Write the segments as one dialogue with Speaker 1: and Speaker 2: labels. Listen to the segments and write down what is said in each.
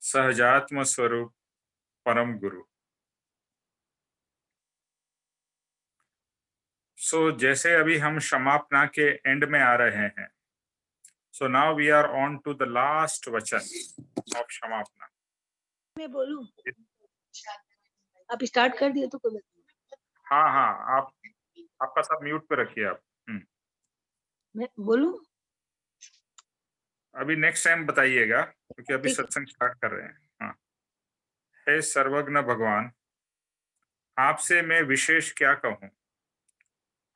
Speaker 1: सहजात्म स्वरूप परम गुरु। जैसे अभी हम क्षमापना के एंड में आ रहे हैं, so now we are on to the last वचन ऑफ क्षमापना।
Speaker 2: मैं बोलूं? आप स्टार्ट कर दिए तो कोई बात नहीं।
Speaker 1: हाँ हाँ, आपका सब म्यूट पे रखिए आप।
Speaker 2: मैं बोलूं?
Speaker 1: अभी नेक्स्ट टाइम बताइएगा, क्योंकि अभी
Speaker 2: ठीक है।
Speaker 1: सत्संग स्टार्ट कर रहे हैं। हाँ। हे सर्वज्ञ भगवान, आपसे मैं विशेष क्या कहूँ।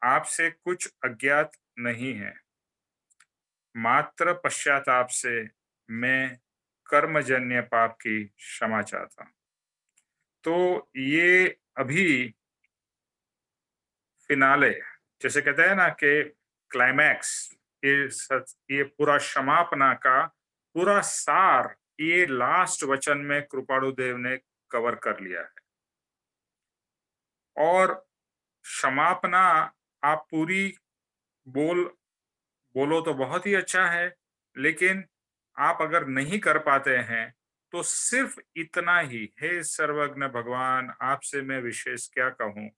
Speaker 1: आपसे कुछ अज्ञात नहीं है, मात्र पश्चाताप से मैं कर्मजन्य पाप की क्षमा चाहता हूँ। तो ये अभी फिनाले, जैसे कहते हैं ना कि क्लाइमैक्स, ये पूरा क्षमापना का पूरा सार ये लास्ट वचन में कृपाणु देव ने कवर कर लिया है। और क्षमापना आप पूरी बोलो तो बहुत ही अच्छा है, लेकिन आप अगर नहीं कर पाते हैं तो सिर्फ इतना ही, हे सर्वज्ञ भगवान, आपसे मैं विशेष क्या कहूँ।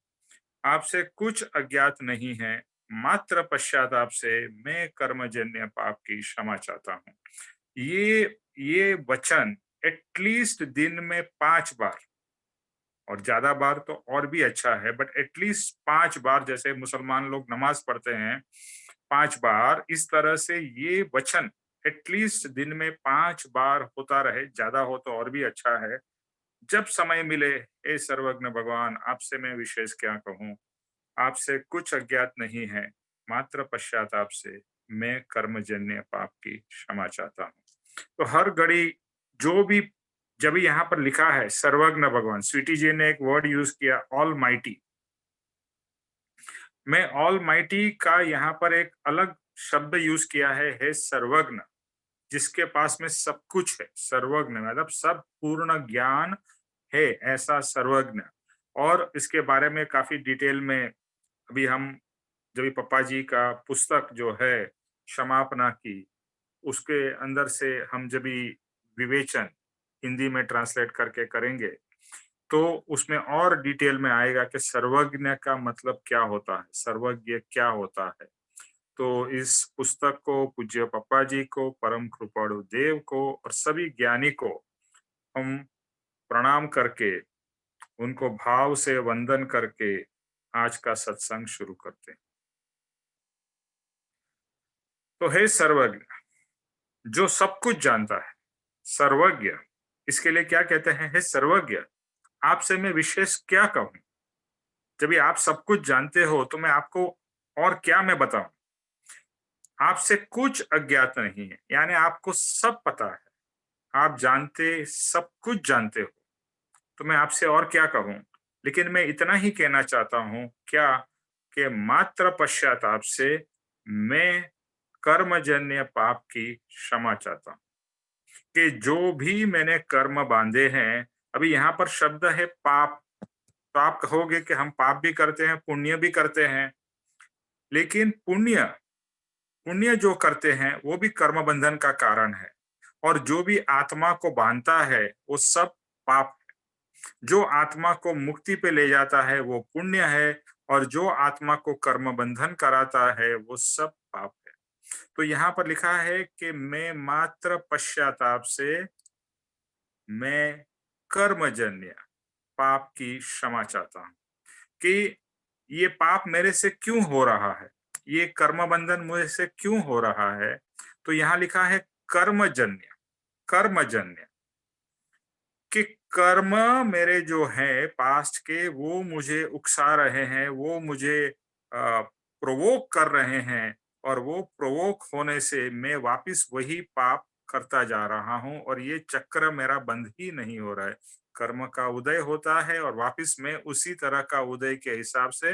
Speaker 1: आपसे कुछ अज्ञात नहीं है, मात्र पश्चाताप से मैं कर्मजन्य पाप की क्षमा चाहता हूँ। ये वचन एटलीस्ट दिन में 5 बार, और ज्यादा बार तो और भी अच्छा है, बट एटलीस्ट 5 बार, जैसे मुसलमान लोग नमाज पढ़ते हैं 5 बार, इस तरह से ये वचन एटलीस्ट दिन में 5 बार होता रहे। ज्यादा हो तो और भी अच्छा है। जब समय मिले, हे सर्वज्ञ भगवान, आपसे मैं विशेष क्या कहूँ। आपसे कुछ अज्ञात नहीं है, मात्र पश्चाताप से मैं कर्मजन्य पाप की क्षमा चाहता हूँ। तो हर घड़ी जो भी, जब यहाँ पर लिखा है सर्वज्ञ भगवान, स्वीटी जी ने एक वर्ड यूज किया ऑल माइटी। मैं ऑल माइटी का यहाँ पर एक अलग शब्द यूज किया है, हे सर्वज्ञ, जिसके पास में सब कुछ है। सर्वज्ञ मतलब सब पूर्ण ज्ञान है, ऐसा सर्वज्ञ। और इसके बारे में काफी डिटेल में अभी हम, जब भी पप्पा जी का पुस्तक जो है क्षमापना की, उसके अंदर से हम जब भी विवेचन हिंदी में ट्रांसलेट करके करेंगे, तो उसमें और डिटेल में आएगा कि सर्वज्ञ का मतलब क्या होता है, सर्वज्ञ क्या होता है। तो इस पुस्तक को पूज्य पप्पा जी को, परम कृपाणु देव को और सभी ज्ञानी को हम प्रणाम करके, उनको भाव से वंदन करके आज का सत्संग शुरू करते हैं। तो हे सर्वज्ञ, जो सब कुछ जानता है, सर्वज्ञ, इसके लिए क्या कहते हैं, हे सर्वज्ञ, आपसे मैं विशेष क्या कहूं। जब आप सब कुछ जानते हो तो मैं आपको और क्या मैं बताऊं। आपसे कुछ अज्ञात नहीं है, यानी आपको सब पता है, आप जानते, सब कुछ जानते हो। तो मैं आपसे और क्या कहूं। लेकिन मैं इतना ही कहना चाहता हूं, क्या, कि मात्र पश्चाताप से मैं कर्मजन्य पाप की क्षमा चाहता हूं। कि जो भी मैंने कर्म बांधे हैं, अभी यहाँ पर शब्द है पाप। तो आप कहोगे कि हम पाप भी करते हैं, पुण्य भी करते हैं, लेकिन पुण्य पुण्य जो करते हैं वो भी कर्म बंधन का कारण है। और जो भी आत्मा को बांधता है वो सब पाप है। जो आत्मा को मुक्ति पे ले जाता है वो पुण्य है, और जो आत्मा को कर्म बंधन कराता है वो सब पाप है। तो यहाँ पर लिखा है कि मैं मात्र पश्चाताप से मैं कर्मजन्य पाप की क्षमा चाहता हूं। कि ये पाप मेरे से क्यों हो रहा है, ये कर्म बंधन मुझे से क्यों हो रहा है। तो यहाँ लिखा है कर्मजन्य, कर्मजन्य, कि कर्म मेरे जो हैं पास्ट के, वो मुझे उकसा रहे हैं, वो मुझे प्रोवोक कर रहे हैं, और वो प्रोवोक होने से मैं वापस वही पाप करता जा रहा हूं, और ये चक्र मेरा बंद ही नहीं हो रहा है। कर्म का उदय होता है और वापस मैं उसी तरह का उदय के हिसाब से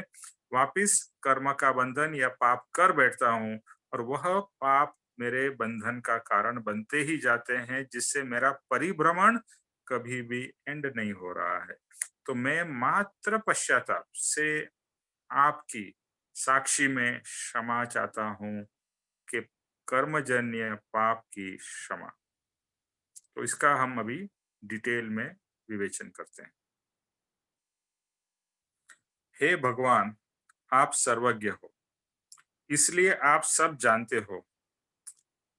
Speaker 1: वापस कर्म का बंधन या पाप कर बैठता हूं, और वह पाप मेरे बंधन का कारण बनते ही जाते हैं, जिससे मेरा परिभ्रमण कभी भी एंड नहीं हो रहा है। तो मैं मात्र पश्चाताप से आपकी साक्षी में क्षमा चाहता हूं, कि कर्मजन्य पाप की क्षमा। तो इसका हम अभी डिटेल में विवेचन करते हैं। हे भगवान, आप सर्वज्ञ हो, इसलिए आप सब जानते हो।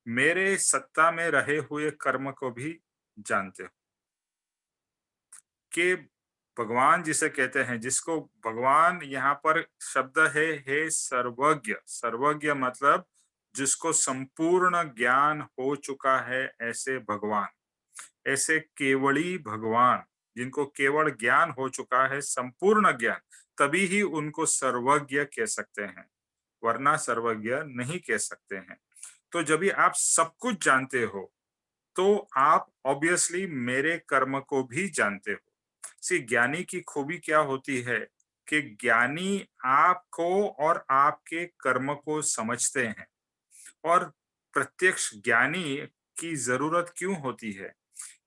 Speaker 1: मेरे सत्ता में रहे हुए कर्म को भी जानते हो। कि भगवान जिसे कहते हैं, जिसको भगवान यहाँ पर शब्द है, हे सर्वज्ञ। सर्वज्ञ मतलब जिसको संपूर्ण ज्ञान हो चुका है, ऐसे भगवान, ऐसे केवली भगवान, जिनको केवल ज्ञान हो चुका है, संपूर्ण ज्ञान, तभी ही उनको सर्वज्ञ कह सकते हैं, वरना सर्वज्ञ नहीं कह सकते हैं। तो जब भी आप सब कुछ जानते हो, तो आप ऑब्वियसली मेरे कर्म को भी जानते हो। सी ज्ञानी की खूबी क्या होती है कि ज्ञानी आपको और आपके कर्म को समझते हैं। और प्रत्यक्ष ज्ञानी की जरूरत क्यों होती है?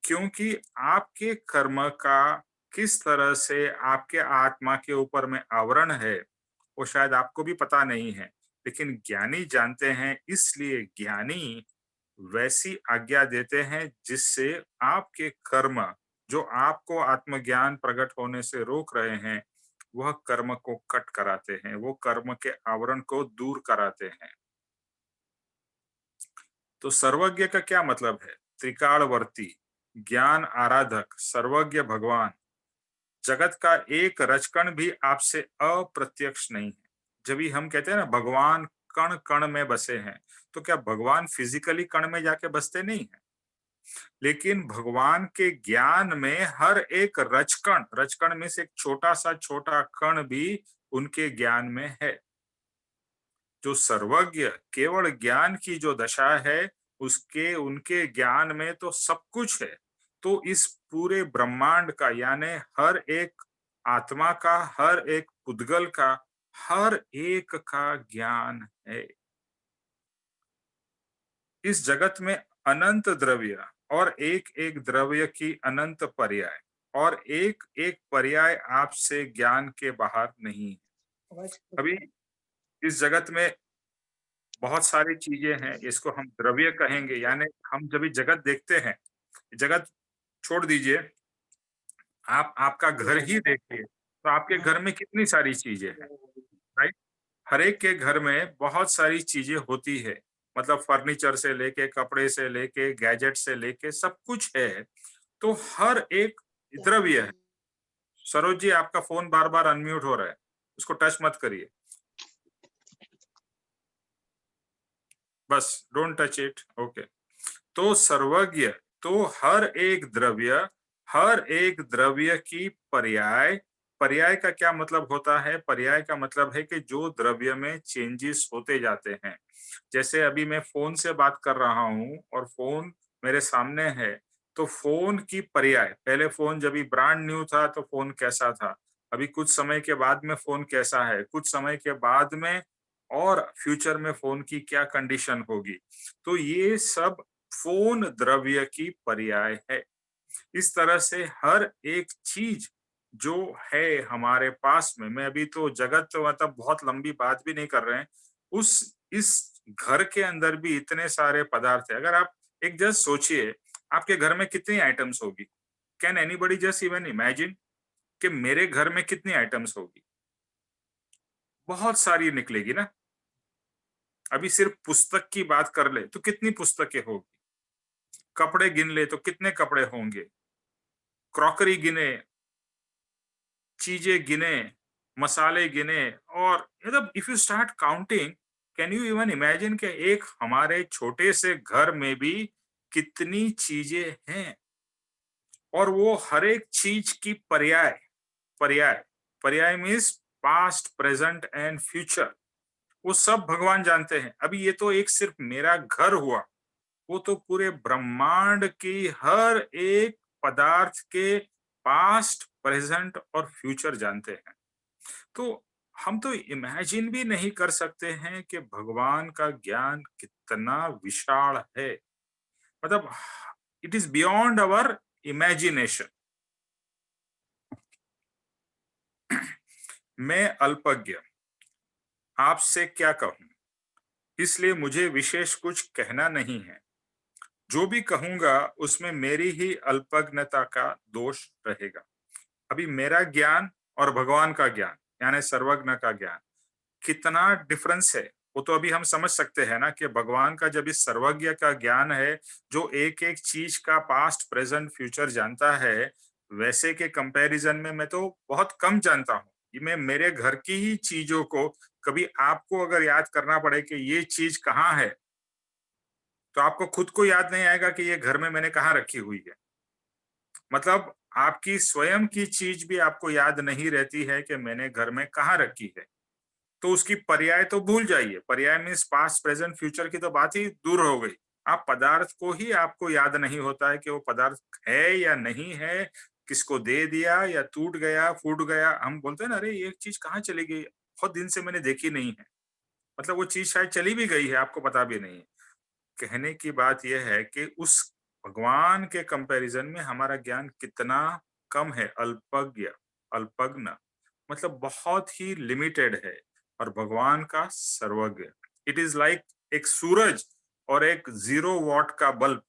Speaker 1: क्योंकि आपके कर्म का किस तरह से आपके आत्मा के ऊपर में आवरण है, वो शायद आपको भी पता नहीं है, लेकिन ज्ञानी जानते हैं। इसलिए ज्ञानी वैसी आज्ञा देते हैं जिससे आपके कर्म, जो आपको आत्मज्ञान प्रकट होने से रोक रहे हैं, वह कर्म को कट कराते हैं, वो कर्म के आवरण को दूर कराते हैं। तो सर्वज्ञ का क्या मतलब है? त्रिकालवर्ती, ज्ञान आराधक, सर्वज्ञ भगवान। जगत का एक रजकण भी आपसे अप्रत्यक्ष नहीं है। जब भी हम कहते हैं ना भगवान कण कण में बसे हैं, तो क्या भगवान फिजिकली कण में जाके बसते नहीं है? लेकिन भगवान के ज्ञान में हर एक रजकण, रजकण में से एक छोटा कण भी उनके ज्ञान में है। जो सर्वज्ञ केवल ज्ञान की जो दशा है, उसके उनके ज्ञान में तो सब कुछ है। तो इस पूरे ब्रह्मांड का, यानी हर एक आत्मा का, हर एक पुद्गल का, हर एक का ज्ञान है। इस जगत में अनंत द्रव्य और एक एक द्रव्य की अनंत पर्याय, और एक एक पर्याय आपसे ज्ञान के बाहर नहीं है। अभी इस जगत में बहुत सारी चीजें हैं, इसको हम द्रव्य कहेंगे। यानी हम जब भी जगत देखते हैं, जगत छोड़ दीजिए, आप आपका घर ही देखिए, तो आपके घर में कितनी सारी चीजें हैं, राइट? हर एक के घर में बहुत सारी चीजें होती है, मतलब फर्नीचर से लेके, कपड़े से लेके, गैजेट से लेके, सब कुछ है। तो हर एक द्रव्य है। सरोज जी, आपका फोन बार बार अनम्यूट हो रहा है, उसको टच मत करिए, बस डोंट टच इट। ओके। तो सर्वज्ञ, तो हर एक द्रव्य, हर एक द्रव्य की पर्याय। पर्याय का क्या मतलब होता है? पर्याय का मतलब है कि जो द्रव्य में चेंजेस होते जाते हैं। जैसे अभी मैं फोन से बात कर रहा हूं और फोन मेरे सामने है, तो फोन की पर्याय, पहले फोन जब भी ब्रांड न्यू था तो फोन कैसा था, अभी कुछ समय के बाद में फोन कैसा है, कुछ समय के बाद में और फ्यूचर में फोन की क्या कंडीशन होगी। तो ये सब फोन द्रव्य की पर्याय है। इस तरह से हर एक चीज जो है हमारे पास में, मैं अभी तो जगत तो मतलब बहुत लंबी बात भी नहीं कर रहे हैं, उस इस घर के अंदर भी इतने सारे पदार्थ है। अगर आप एक जस्ट सोचिए, आपके घर में कितनी आइटम्स होगी? Can anybody just even imagine कि मेरे घर में कितनी आइटम्स होगी? बहुत सारी निकलेगी ना। अभी सिर्फ पुस्तक की बात कर ले तो कितनी पुस्तकें होगी, कपड़े गिन ले तो कितने कपड़े होंगे, क्रॉकरी गिने, चीजें गिने, मसाले गिने, और मतलब if you start counting, can you even imagine कि एक हमारे छोटे से घर में भी कितनी चीजें हैं। और वो हर एक चीज की पर्याय, पर्याय, पर्याय means past, present and future, वो सब भगवान जानते हैं। अभी ये तो एक सिर्फ मेरा घर हुआ, वो तो पूरे ब्रह्मांड की हर एक पदार्थ के पास्ट, प्रेजेंट और फ्यूचर जानते हैं। तो हम तो इमेजिन भी नहीं कर सकते हैं कि भगवान का ज्ञान कितना विशाल है। मतलब it is beyond our imagination. मैं अल्पज्ञ, आपसे क्या कहूं, इसलिए मुझे विशेष कुछ कहना नहीं है। जो भी कहूंगा उसमें मेरी ही अल्पज्ञता का दोष रहेगा। अभी मेरा ज्ञान और भगवान का ज्ञान यानी सर्वज्ञ का ज्ञान कितना डिफरेंस है, वो तो अभी हम समझ सकते हैं ना कि भगवान का जब इस सर्वज्ञ का ज्ञान है, जो एक एक चीज का पास्ट प्रेजेंट फ्यूचर जानता है, वैसे के कंपैरिजन में मैं तो बहुत कम जानता हूँ। ये मैं मेरे घर की ही चीजों को कभी आपको अगर याद करना पड़े कि ये चीज कहाँ है, तो आपको खुद को याद नहीं आएगा कि ये घर में मैंने कहाँ रखी हुई है। मतलब आपकी स्वयं की चीज भी आपको याद नहीं रहती है कि मैंने घर में कहाँ रखी है। तो उसकी पर्याय तो भूल जाइए, पर्याय मीन्स पास्ट प्रेजेंट फ्यूचर की तो बात ही दूर हो गई। आप पदार्थ को ही आपको याद नहीं होता है कि वो पदार्थ है या नहीं है, किसको दे दिया या टूट गया, फूट गया। हम बोलते हैं ना, अरे ये चीज कहाँ चली गई, बहुत दिन से मैंने देखी नहीं है। मतलब वो चीज शायद चली भी गई है, आपको पता भी नहीं है। कहने की बात यह है कि उस भगवान के कंपैरिजन में हमारा ज्ञान कितना कम है, अल्पज्ञ, अल्पज्ञ, मतलब बहुत ही लिमिटेड है। और भगवान का सर्वज्ञ, इट इज लाइक एक सूरज और एक 0 वॉट का बल्ब,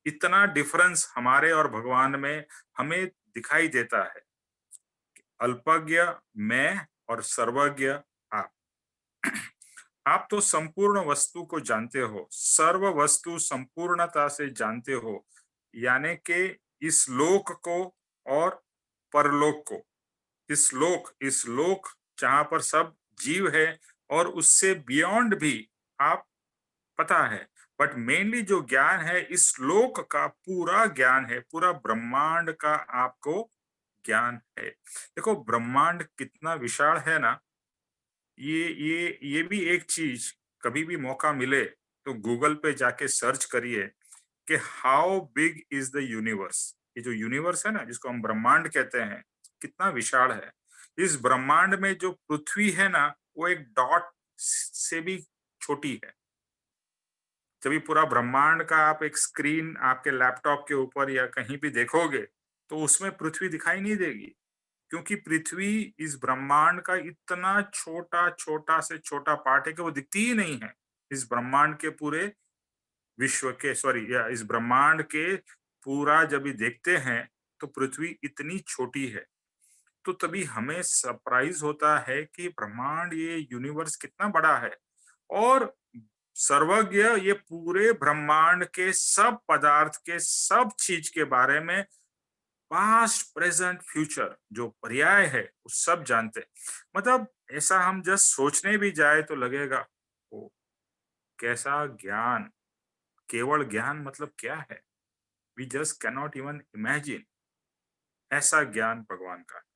Speaker 1: इतना डिफरेंस हमारे और भगवान में हमें दिखाई देता है। अल्पज्ञ मैं और सर्वज्ञ आप। आप तो संपूर्ण वस्तु को जानते हो, सर्व वस्तु संपूर्णता से जानते हो, यानी कि इस लोक को और परलोक को। इस लोक जहां पर सब जीव है और उससे बियॉन्ड भी आप पता है। बट मेनली जो ज्ञान है इस लोक का पूरा ज्ञान है, पूरा ब्रह्मांड का आपको ज्ञान है। देखो ब्रह्मांड कितना विशाल है ना। ये भी एक चीज, कभी भी मौका मिले तो गूगल पे जाके सर्च करिए कि how big is the universe. ये जो यूनिवर्स है ना, जिसको हम ब्रह्मांड कहते हैं, कितना विशाल है। इस ब्रह्मांड में जो पृथ्वी है ना, वो एक डॉट से भी छोटी है। जब ये पूरा ब्रह्मांड का आप एक स्क्रीन आपके लैपटॉप के ऊपर या कहीं भी देखोगे, तो उसमें पृथ्वी दिखाई नहीं देगी, क्योंकि पृथ्वी इस ब्रह्मांड का इतना छोटा छोटा से छोटा पार्ट है कि वो दिखती ही नहीं है। इस ब्रह्मांड के पूरे विश्व के, सॉरी, या इस ब्रह्मांड के पूरा जब भी देखते हैं तो पृथ्वी इतनी छोटी है। तो तभी हमें सरप्राइज होता है कि ब्रह्मांड, ये यूनिवर्स कितना बड़ा है। और सर्वज्ञ ये पूरे ब्रह्मांड के सब पदार्थ के सब चीज के बारे में पास्ट प्रेजेंट फ्यूचर जो पर्याय है वो सब जानते हैं। मतलब ऐसा हम जस्ट सोचने भी जाए तो लगेगा ओ कैसा ज्ञान। केवल ज्ञान मतलब क्या है, we just cannot even imagine. ऐसा ज्ञान भगवान का है।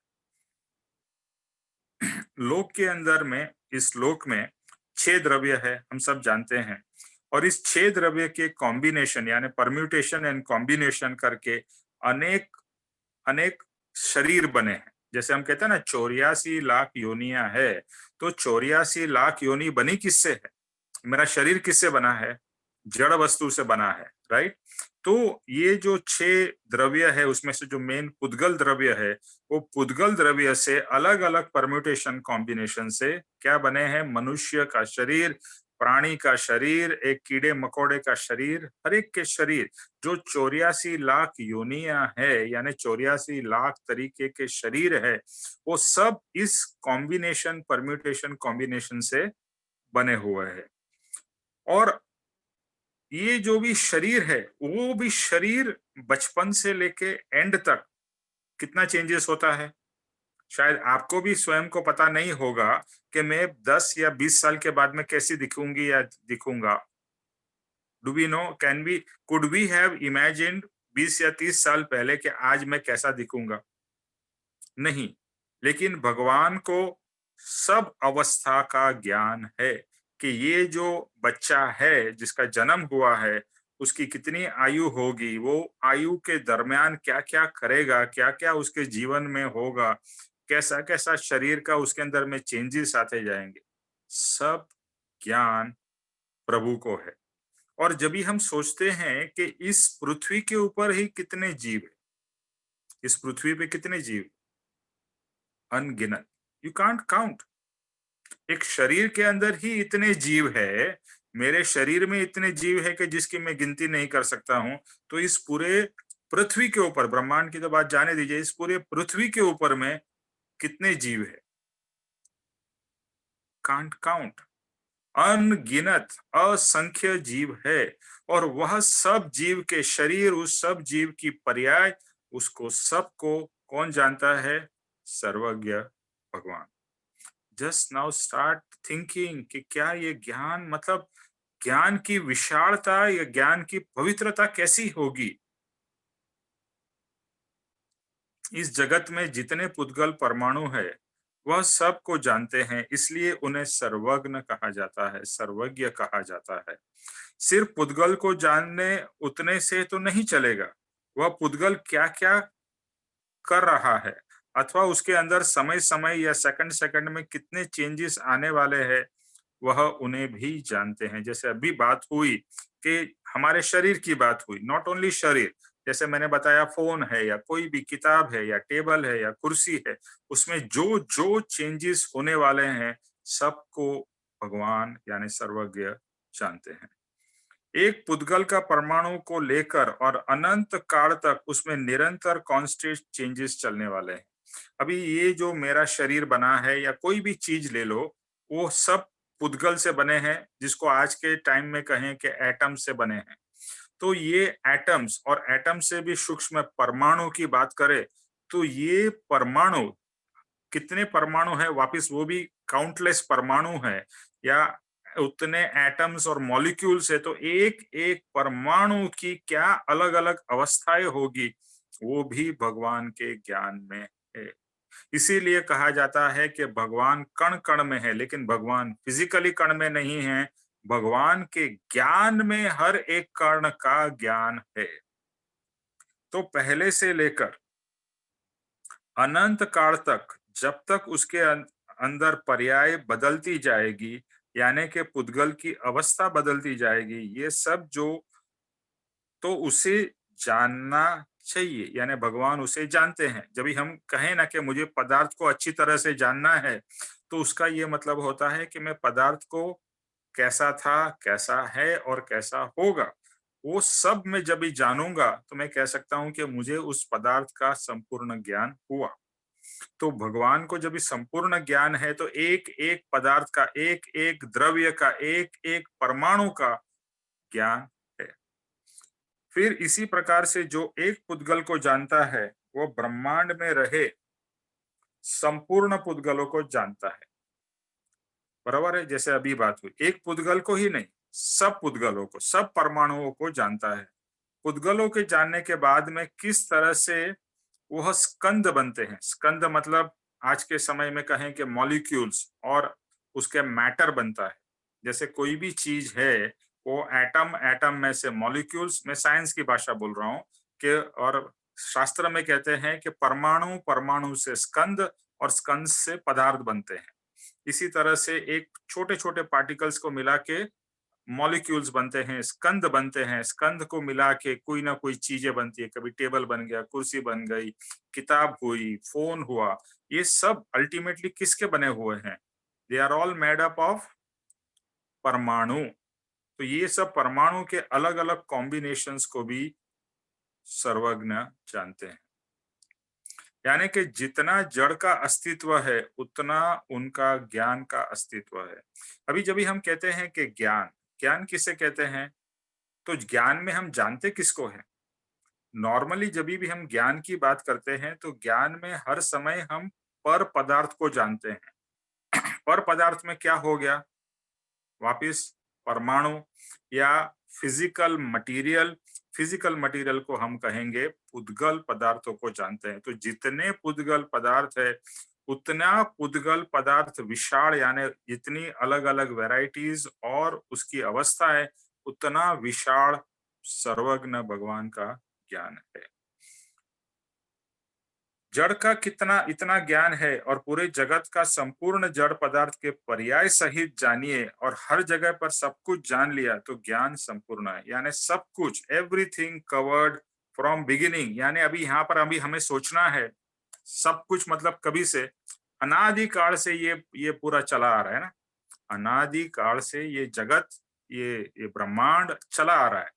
Speaker 1: लोक के अंदर में, इस लोक में 6 द्रव्य है, हम सब जानते हैं। और इस 6 द्रव्य के कॉम्बिनेशन यानी परम्यूटेशन एंड कॉम्बिनेशन करके अनेक अनेक शरीर बने हैं। जैसे हम कहते हैं ना 84 लाख योनियां है, तो 84 लाख योनि बनी किससे है? मेरा शरीर किससे बना है? जड़ वस्तु से बना है, राइट। तो ये जो 6 द्रव्य है उसमें से जो मेन पुद्गल द्रव्य है, वो पुद्गल द्रव्य से अलग अलग परम्यूटेशन कॉम्बिनेशन से क्या बने हैं? मनुष्य का शरीर, प्राणी का शरीर, एक कीड़े मकोड़े का शरीर, हर एक के शरीर जो 84 लाख योनियां है यानी 84 लाख तरीके के शरीर है, वो सब इस कॉम्बिनेशन, परम्यूटेशन कॉम्बिनेशन से बने हुए हैं। और ये जो भी शरीर है, वो भी शरीर बचपन से लेके एंड तक कितना चेंजेस होता है, शायद आपको भी स्वयं को पता नहीं होगा कि मैं 10 या 20 साल के बाद में कैसी दिखूंगी या दिखूंगा। Do we know, can we, could we have imagined 20 या 30 साल पहले कि आज मैं कैसा दिखूंगा? नहीं। लेकिन भगवान को सब अवस्था का ज्ञान है कि ये जो बच्चा है जिसका जन्म हुआ है, उसकी कितनी आयु होगी, वो आयु के दरमियान क्या क्या करेगा, क्या क्या उसके जीवन में होगा, कैसा कैसा शरीर का उसके अंदर में चेंजेस आते जाएंगे। सब ज्ञान प्रभु को है। और जब भी हम सोचते हैं कि इस पृथ्वी के ऊपर ही कितने जीव है, इस पृथ्वी पे कितने जीव, अनगिनत, यू कांट काउंट। एक शरीर के अंदर ही इतने जीव है, मेरे शरीर में इतने जीव है कि जिसकी मैं गिनती नहीं कर सकता हूं, तो इस पूरे पृथ्वी के ऊपर, ब्रह्मांड की तो बात जाने दीजिए, इस पूरे पृथ्वी के ऊपर में कितने जीव है, कांट काउंट, अनगिनत असंख्य जीव है। और वह सब जीव के शरीर, उस सब जीव की पर्याय, उसको सबको कौन जानता है? सर्वज्ञ भगवान। जस्ट नाउ स्टार्ट थिंकिंग कि क्या ये ज्ञान, मतलब ज्ञान की विशालता या ज्ञान की पवित्रता कैसी होगी। इस जगत में जितने पुद्गल परमाणु है वह सब को जानते हैं, इसलिए उन्हें सर्वज्ञ कहा जाता है, सर्वज्ञ कहा जाता है। सिर्फ पुद्गल को जानने उतने से तो नहीं चलेगा, वह पुद्गल क्या क्या कर रहा है अथवा उसके अंदर समय समय या सेकंड सेकंड में कितने चेंजेस आने वाले हैं, वह उन्हें भी जानते हैं। जैसे अभी बात हुई कि हमारे शरीर की बात हुई, नॉट ओनली शरीर, जैसे मैंने बताया फोन है या कोई भी किताब है या टेबल है या कुर्सी है, उसमें जो जो चेंजेस होने वाले हैं सबको भगवान यानी सर्वज्ञ जानते हैं। एक पुद्गल का परमाणु को लेकर और अनंत काल तक उसमें निरंतर कांस्टेंट चेंजेस चलने वाले हैं। अभी ये जो मेरा शरीर बना है या कोई भी चीज ले लो, वो सब पुद्गल से बने हैं, जिसको आज के टाइम में कहें कि एटम से बने हैं। तो ये एटम्स और एटम से भी सूक्ष्म परमाणु की बात करें तो ये परमाणु, कितने परमाणु है, वापस वो भी काउंटलेस परमाणु है या उतने एटम्स और मॉलिक्यूल्स है, तो एक एक परमाणु की क्या अलग अलग अवस्थाएं होगी, वो भी भगवान के ज्ञान में है। इसीलिए कहा जाता है कि भगवान कण कण में है, लेकिन भगवान फिजिकली कण में नहीं है, भगवान के ज्ञान में हर एक कण का ज्ञान है। तो पहले से लेकर अनंत काल तक, जब तक उसके अंदर पर्याय बदलती जाएगी, यानी कि पुद्गल की अवस्था बदलती जाएगी, ये सब जो, तो उसे जानना चाहिए, यानी भगवान उसे जानते हैं। जब भी हम कहें ना कि मुझे पदार्थ को अच्छी तरह से जानना है, तो उसका ये मतलब होता है कि मैं पदार्थ को कैसा था, कैसा है और कैसा होगा, वो सब मैं जब भी जानूंगा तो मैं कह सकता हूं कि मुझे उस पदार्थ का संपूर्ण ज्ञान हुआ। तो भगवान को जब भी संपूर्ण ज्ञान है तो एक एक पदार्थ का, एक एक द्रव्य का, एक एक परमाणु का ज्ञान है। फिर इसी प्रकार से जो एक पुद्गल को जानता है वो ब्रह्मांड में रहे संपूर्ण पुद्गलों को जानता है। बराबर है? जैसे अभी बात हुई, एक पुद्गल को ही नहीं, सब पुद्गलों को, सब परमाणुओं को जानता है। पुद्गलों के जानने के बाद में किस तरह से वह स्कंद बनते हैं, स्कंद मतलब आज के समय में कहें कि मॉलिक्यूल्स और उसके मैटर बनता है। जैसे कोई भी चीज है वो एटम, एटम में से मॉलिक्यूल्स, मैं साइंस की भाषा बोल रहा हूँ कि, और शास्त्र में कहते हैं कि परमाणु, परमाणु से स्कंद और स्कंद से पदार्थ बनते हैं। इसी तरह से एक छोटे छोटे पार्टिकल्स को मिला के मॉलिक्यूल्स बनते हैं, स्कंद बनते हैं, स्कंद को मिला के कोई ना कोई चीजें बनती है, कभी टेबल बन गया, कुर्सी बन गई, किताब हुई, फोन हुआ। ये सब अल्टीमेटली किसके बने हुए हैं? They are all made up of परमाणु। तो ये सब परमाणु के अलग अलग कॉम्बिनेशंस को भी सर्वज्ञ जानते हैं। यानी कि जितना जड़ का अस्तित्व है उतना उनका ज्ञान का अस्तित्व है। अभी जब भी हम कहते हैं कि ज्ञान, ज्ञान किसे कहते हैं, तो ज्ञान में हम जानते किसको है? नॉर्मली जब भी हम ज्ञान की बात करते हैं तो ज्ञान में हर समय हम पर पदार्थ को जानते हैं। पर पदार्थ में क्या हो गया? वापिस परमाणु या फिजिकल मटेरियल। फिजिकल मटेरियल को हम कहेंगे पुद्गल पदार्थों को जानते हैं। तो जितने पुद्गल पदार्थ है उतना पुद्गल पदार्थ विशाल, यानी जितनी अलग अलग वैरायटीज और उसकी अवस्था है उतना विशाल सर्वज्ञ भगवान का ज्ञान है। जड़ का कितना इतना ज्ञान है और पूरे जगत का संपूर्ण जड़ पदार्थ के पर्याय सहित जानिए और हर जगह पर सब कुछ जान लिया तो ज्ञान संपूर्ण है। यानी सब कुछ, एवरीथिंग कवर्ड फ्रॉम बिगिनिंग। यानी अभी यहाँ पर अभी हमें सोचना है सब कुछ, मतलब कभी से, अनादि काल से ये पूरा चला आ रहा है ना। अनादि काल से ये जगत ये ब्रह्मांड चला आ रहा है।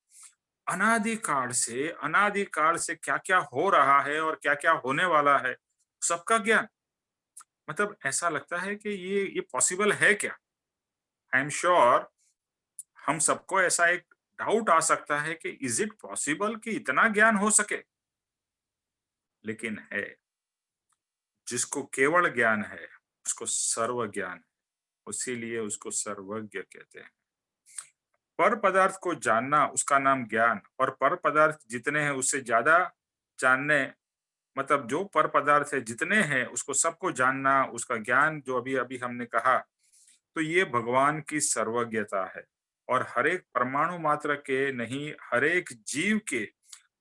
Speaker 1: अनादिकाल से क्या-क्या हो रहा है और क्या-क्या होने वाला है, सबका ज्ञान। मतलब ऐसा लगता है कि ये पॉसिबल है क्या? आई एम श्योर हम सबको ऐसा एक डाउट आ सकता है कि इज इट पॉसिबल कि इतना ज्ञान हो सके? लेकिन है। जिसको केवल ज्ञान है, उसको सर्व ज्ञान है, इसीलिए उसको सर्वज्ञ कहते हैं। पर पदार्थ को जानना उसका नाम ज्ञान, और पर पदार्थ जितने हैं उससे ज्यादा जानने, मतलब जो पर पदार्थ है जितने हैं उसको सबको जानना, उसका ज्ञान जो अभी अभी हमने कहा, तो ये भगवान की सर्वज्ञता है। और हर एक परमाणु मात्र के नहीं, हर एक जीव के,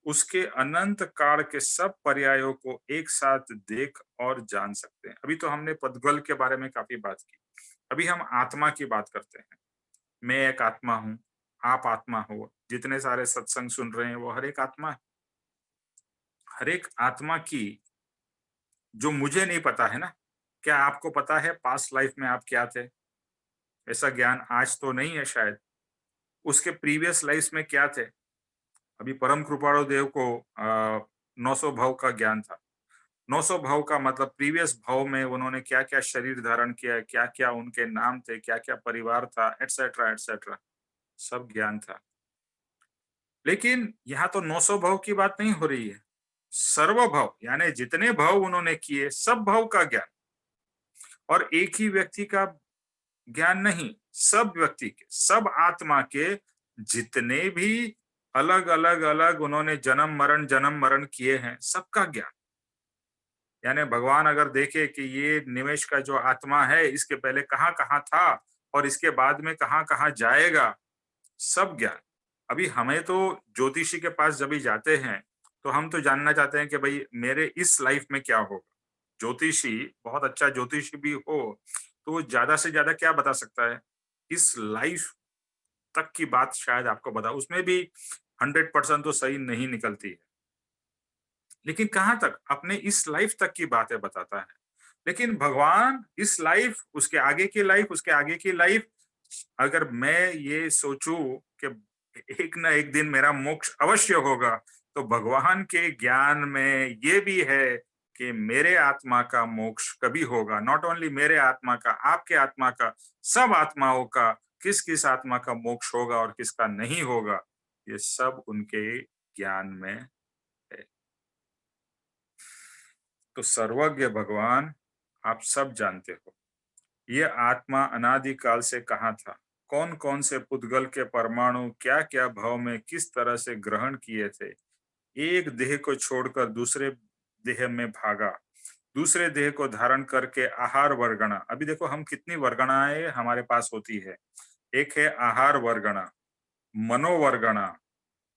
Speaker 1: उसके अनंत काल के सब पर्यायों को एक साथ देख और जान सकते हैं। अभी तो हमने पदगल के बारे में काफी बात की, अभी हम आत्मा की बात करते हैं। मैं एक आत्मा हूँ, आप आत्मा हो, जितने सारे सत्संग सुन रहे हैं वो हर एक आत्मा है। हर एक आत्मा की, जो मुझे नहीं पता है ना, क्या आपको पता है पास्ट लाइफ में आप क्या थे? ऐसा ज्ञान आज तो नहीं है शायद। उसके प्रीवियस लाइफ में क्या थे? अभी परम कृपाणु देव को 900 भाव का ज्ञान था। 900 भाव का मतलब प्रीवियस भाव में उन्होंने क्या-क्या शरीर धारण किया, क्या-क्या उनके नाम थे, क्या-क्या परिवार था, एटसेट्रा एटसेट्रा, सब ज्ञान था। लेकिन यहाँ तो 900 भाव की बात नहीं हो रही है। सर्व भाव यानी जितने भाव उन्होंने किए, सब भाव का ज्ञान। और एक ही व्यक्ति का ज्ञान नहीं, सब व्यक्ति के, सब आत्मा के, जितने भी अलग-अलग उन्होंने जन्म मरण किए हैं, सबका ज्ञान। यानी भगवान अगर देखे कि ये निमेष का जो आत्मा है, इसके पहले कहाँ-कहाँ था और इसके बाद में कहाँ-कहाँ जाएगा, सब ज्ञान। अभी हमें तो ज्योतिषी के पास जब भी जाते हैं, तो हम तो जानना चाहते हैं कि भाई मेरे इस लाइफ में क्या होगा। ज्योतिषी, बहुत अच्छा ज्योतिषी भी हो, तो वो ज्यादा से ज्यादा क्या बता सकता है? इस लाइफ तक की बात शायद आपको बता, उसमें भी 100% तो सही नहीं निकलती है। लेकिन कहाँ तक? अपने इस लाइफ तक की बातें बताता है। लेकिन भगवान इस लाइफ, उसके आगे की लाइफ, उसके आगे की लाइफ, अगर मैं ये सोचूं कि एक ना एक दिन मेरा मोक्ष अवश्य होगा, तो भगवान के ज्ञान में ये भी है कि मेरे आत्मा का मोक्ष कभी होगा। नॉट ओनली मेरे आत्मा का, आपके आत्मा का, सब आत्माओं का, किस किस आत्मा का मोक्ष होगा और किसका नहीं होगा, ये सब उनके ज्ञान में है। तो सर्वज्ञ भगवान, आप सब जानते हो। ये आत्मा अनादिकाल से कहाँ था? कौन कौन से पुद्गल के परमाणु क्या क्या भाव में किस तरह से ग्रहण किए थे? एक देह को छोड़कर दूसरे देह में भागा, दूसरे देह को धारण करके आहार वर्गणा। अभी देखो हम कितनी वर्गणाएं हमारे पास होती है। एक है आहार वर्गणा, मनोवर्गणा,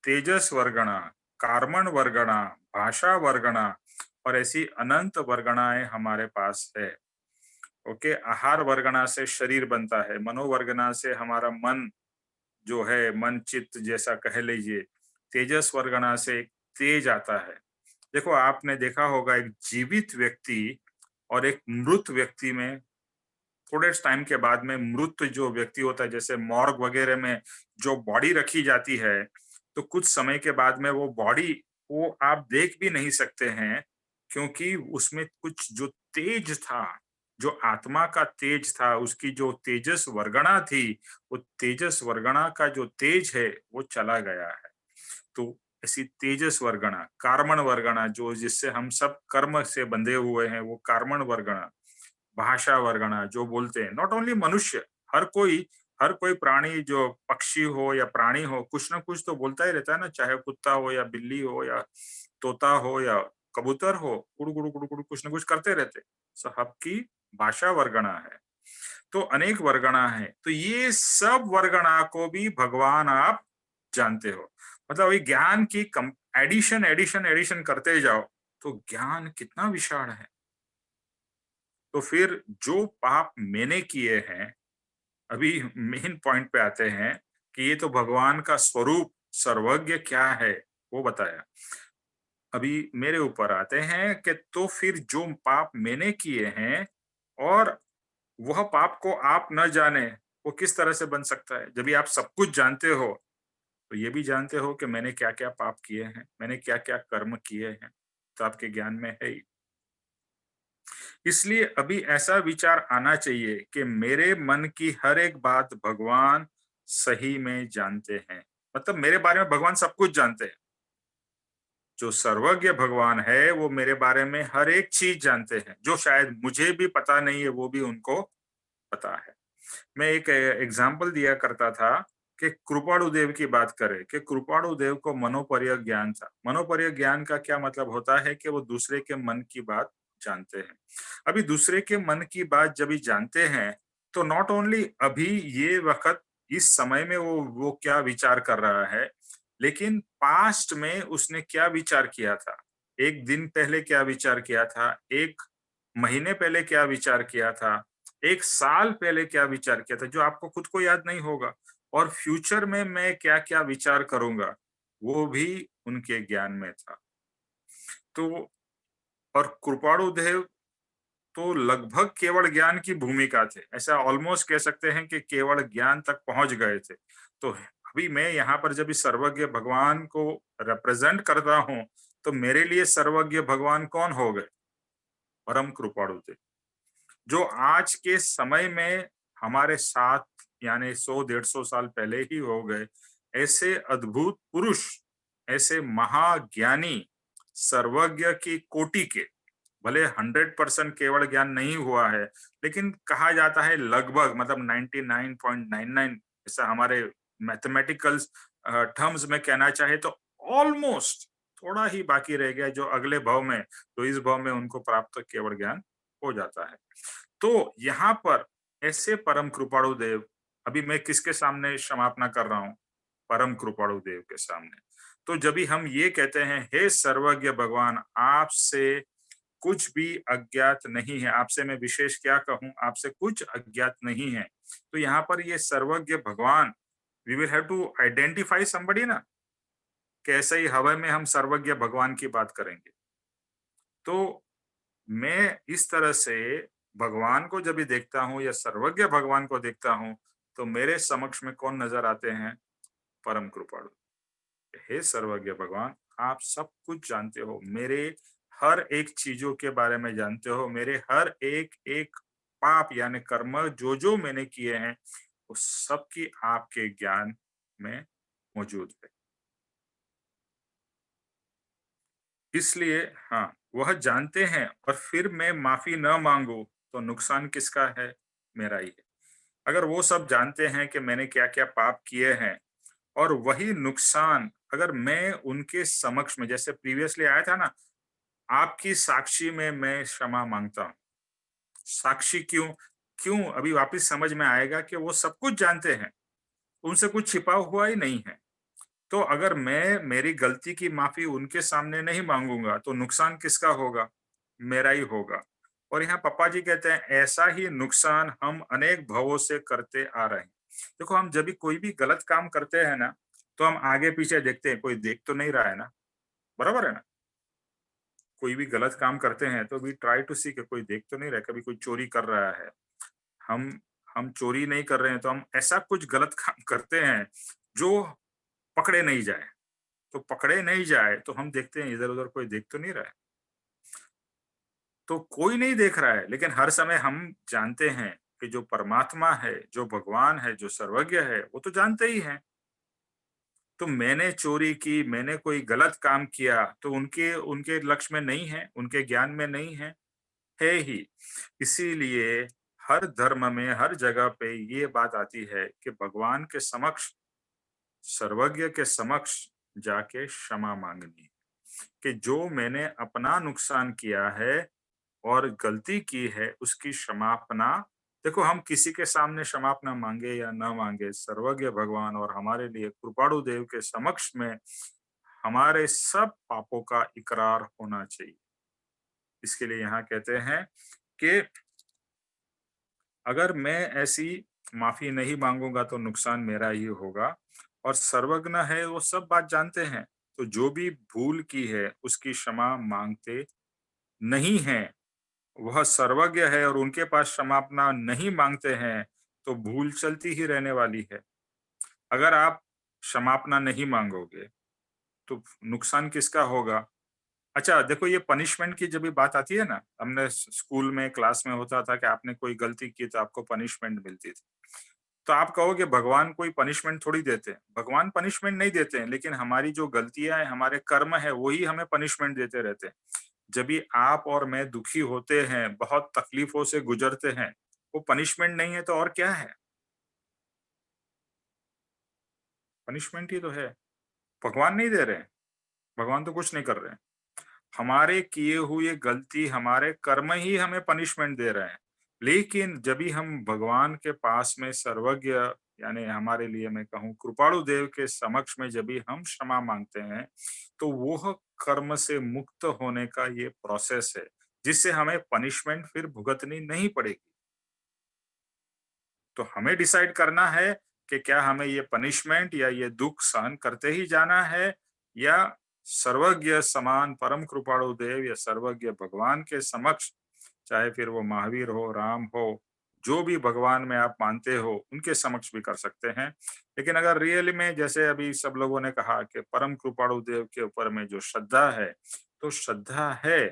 Speaker 1: तेजस वर्गणा, कार्मण वर्गणा, भाषा वर्गणा, और ऐसी अनंत वर्गणाएं हमारे पास है। ओके, आहार वर्गना से शरीर बनता है, मनोवर्गना से हमारा मन जो है, मन चित्त जैसा कह लीजिए। तेजस वर्गना से एक तेज आता है। देखो आपने देखा होगा एक जीवित व्यक्ति और एक मृत व्यक्ति में, थोड़े टाइम के बाद में मृत जो व्यक्ति होता है, जैसे मॉर्ग वगैरह में जो बॉडी रखी जाती है, तो कुछ समय के बाद में वो बॉडी, वो आप देख भी नहीं सकते हैं, क्योंकि उसमें कुछ जो तेज था, जो आत्मा का तेज था, उसकी जो तेजस वर्गणा थी, वो तेजस वर्गणा का जो तेज है वो चला गया है। तो ऐसी तेजस वर्गणा, कार्मण वर्गणा, जो जिससे हम सब कर्म से बंधे हुए हैं, वो कार्मण वर्गणा, भाषा वर्गणा जो बोलते हैं, नॉट ओनली मनुष्य, हर कोई प्राणी, जो पक्षी हो या प्राणी हो, कुछ ना कुछ तो बोलता ही रहता है ना, चाहे कुत्ता हो या बिल्ली हो या तोता हो या कबूतर हो, गुड़ गुड़ गुड़ गुड़ कुछ ना कुछ करते रहते। सबकी भाषा वर्गणा है। तो अनेक वर्गणा है, तो ये सब वर्गणा को भी भगवान आप जानते हो। मतलब ये ज्ञान की कम एडिशन एडिशन एडिशन करते जाओ, तो ज्ञान कितना विशाल है। तो फिर जो पाप मैंने किए हैं, अभी मेन पॉइंट पे आते हैं कि ये तो भगवान का स्वरूप सर्वज्ञ क्या है वो बताया। अभी मेरे ऊपर आते हैं कि तो फिर जो पाप मैंने किए हैं और वह पाप को आप न जाने, वो किस तरह से बन सकता है? जब भी आप सब कुछ जानते हो, तो ये भी जानते हो कि मैंने क्या-क्या पाप किए हैं, मैंने क्या-क्या कर्म किए हैं, तो आपके ज्ञान में है ही। इसलिए अभी ऐसा विचार आना चाहिए कि मेरे मन की हर एक बात भगवान सही में जानते हैं। मतलब मेरे बारे में भगवान सब कुछ जानते हैं। जो सर्वज्ञ भगवान है, वो मेरे बारे में हर एक चीज़ जानते हैं, जो शायद मुझे भी पता नहीं है, वो भी उनको पता है। मैं एक एग्ज़ाम्पल दिया करता था कि कृपाणु देव की बात करें कि कृपाणु देव को मनोपर्य ज्ञान था। मनोपर्य ज्ञान का क्या मतलब होता है कि वो दूसरे के मन की बात जानते हैं। अभी दूसरे के मन की बात जब भी जानते हैं, तो नॉट ओनली अभी ये वक़्त इस समय में वो क्या विचार कर रहा है, लेकिन पास्ट में उसने क्या विचार किया था, 1 दिन पहले क्या विचार किया था, 1 महीने पहले क्या विचार किया था, 1 साल पहले क्या विचार किया था, जो आपको खुद को याद नहीं होगा और फ्यूचर में मैं क्या-क्या विचार करूँगा, वो भी उनके ज्ञान में था। तो और कृपाणुदेव तो लगभग केवल ज्ञान की भूमिका थे। ऐसा ऑलमोस्ट कह सकते हैं कि केवल ज्ञान तक पहुँच गए थे। तो अभी मैं यहाँ पर जब इस सर्वज्ञ भगवान को रिप्रेज़ेंट करता हूँ, तो मेरे लिए सर्वज्ञ भगवान कौन हो गए? परम कृपाणुदेव। जो आज के समय में हमारे साथ यानी 100 150 साल पहले ही हो गए, ऐसे अद्भुत पुरुष, ऐसे महाज्ञानी, सर्वज्ञ की कोटि के, भले 100% केवल ज्ञान नहीं हुआ है, लेकिन कहा जाता है लगभग मतलब 99.99 ऐसा हमारे मैथमेटिकल टर्म्स में कहना चाहे तो ऑलमोस्ट थोड़ा ही बाकी रह गया जो अगले भव में, तो इस भव में उनको प्राप्त केवल ज्ञान हो जाता है। तो यहाँ पर ऐसे परम कृपाणु देव, अभी मैं किसके सामने क्षमापना कर रहा हूँ? परम कृपाणु देव के सामने। तो जब भी हम ये कहते हैं, हे सर्वज्ञ भगवान, आपसे कुछ भी अज्ञात नहीं है, आपसे मैं विशेष क्या कहूँ, आपसे कुछ अज्ञात नहीं है। तो यहाँ पर ये सर्वज्ञ भगवान, we will have to identify somebody ना, कैसे ही हवा में हम सर्वज्ञ भगवान की बात करेंगे। तो मैं इस तरह से भगवान को जब भी देखता हूँ या सर्वज्ञ भगवान को देखता हूँ, तो मेरे समक्ष में कौन नज़र आते हैं? परम कृपाणु। हे सर्वज्ञ भगवान, आप सब कुछ जानते हो, मेरे हर एक चीज़ों के बारे में जानते हो, मेरे हर एक-एक पाप यानी कर्म जो-जो मैंने किए हैं, वो सब की आपके ज्ञान में मौजूद है। इसलिए हाँ, वह जानते हैं और फिर मैं माफ़ी न माँगूँ, तो नुकसान किसका है? मेरा ही है। अगर वो सब जानते हैं कि मैंने क्या-क्या पाप किए हैं और वही नुकसान अगर मैं उनके समक्ष में जैसे प्रीवियसली आया था ना, आपकी साक्षी में मैं क्षमा माँगता हूँ। साक्षी क्यों? क्यों? अभी वापस समझ में आएगा कि वो सब कुछ जानते हैं, उनसे कुछ छिपा हुआ ही नहीं है। तो अगर मैं मेरी गलती की माफ़ी उनके सामने नहीं माँगूँगा, तो नुकसान किसका होगा? मेरा ही होगा। और यहाँ पप्पा जी कहते हैं, ऐसा ही नुकसान हम अनेक भवों से करते आ रहे हैं। देखो, हम जब भी कोई भी गलत काम करते हैं ना, तो हम आगे-पीछे देखते हैं, कोई देख तो नहीं रहा है ना, बराबर है ना? कोई भी गलत काम करते हैं, तो वी ट्राई टू सी कि कोई देख तो नहीं रहा है, कभी कोई चोरी कर रहा है। हम हम चोरी नहीं कर रहे हैं, तो हम ऐसा कुछ गलत काम करते हैं, जो पकड़े नहीं जाए। तो पकड़े नहीं जाए तो हम देखते हैं इधर-उधर कोई देख तो नहीं रहा है। तो कोई नहीं देख रहा है, लेकिन हर समय हम जानते हैं कि जो परमात्मा है, जो भगवान है, जो सर्वज्ञ है, वो तो जानते ही हैं। तो मैंने चोरी की, मैंने कोई गलत काम किया, तो उनके उनके लक्ष्य में नहीं है, उनके ज्ञान में नहीं है ही। इसीलिए हर धर्म में, हर जगह पे ये बात आती है कि भगवान के समक्ष, सर्वज्ञ के समक्ष जाके क्षमा माँगनी। कि जो मैंने अपना नुकसान किया है और गलती की है उसकी क्षमापना, देखो हम किसी के सामने क्षमापना मांगे या न मांगे, सर्वज्ञ भगवान और हमारे लिए कृपाणु देव के समक्ष में हमारे सब पापों का इकरार होना चाहिए। इसके लिए यहाँ कहते हैं कि अगर मैं ऐसी माफी नहीं मांगूंगा तो नुकसान मेरा ही होगा और सर्वज्ञ है, वो सब बात जानते हैं, तो जो भी भूल की है उसकी क्षमा मांगते नहीं हैं, वह सर्वज्ञ है और उनके पास क्षमापना नहीं माँगते हैं, तो भूल चलती ही रहने वाली है। अगर आप क्षमापना नहीं मांगोगे तो नुकसान किसका होगा? अच्छा देखो, ये पनिशमेंट की जब भी बात आती है ना, हमने स्कूल में क्लास में होता था कि आपने कोई गलती की तो आपको पनिशमेंट मिलती थी। तो आप कहोगे भगवान कोई पनिशमेंट थोड़ी देते हैं। भगवान पनिशमेंट नहीं देते हैं, लेकिन हमारी जो गलतियां हैं, हमारे कर्म है, वही हमें पनिशमेंट देते रहते हैं। जब भी आप और मैं दुखी होते हैं, बहुत तकलीफों से गुजरते हैं, वो पनिशमेंट नहीं है तो और क्या है? पनिशमेंट ही तो है। भगवान नहीं दे रहे हैं, भगवान तो कुछ नहीं कर रहे हैं। हमारे किए हुए गलती, हमारे कर्म ही हमें पनिशमेंट दे रहे हैं। लेकिन जब भी हम भगवान के पास में सर्वज्ञ, यानी हमारे लिए मैं कहूँ कृपाणु देव के समक्ष में जब भी हम क्षमा मांगते हैं, तो वह कर्म से मुक्त होने का ये प्रोसेस है, जिससे हमें पनिशमेंट फिर भुगतनी नहीं पड़ेगी। तो हमें डिसाइड करना है कि क्या हमें ये पनिशमेंट या ये दुख सहन करते ही जाना है, या सर्वज्ञ समान परम कृपाणु देव या सर्वज्ञ भगवान के समक्ष, चाहे फिर वो महावीर हो, राम हो, जो भी भगवान में आप मानते हो, उनके समक्ष भी कर सकते हैं। लेकिन अगर रियल में जैसे अभी सब लोगों ने कहा कि परम कृपाणु देव के ऊपर में जो श्रद्धा है, तो श्रद्धा है,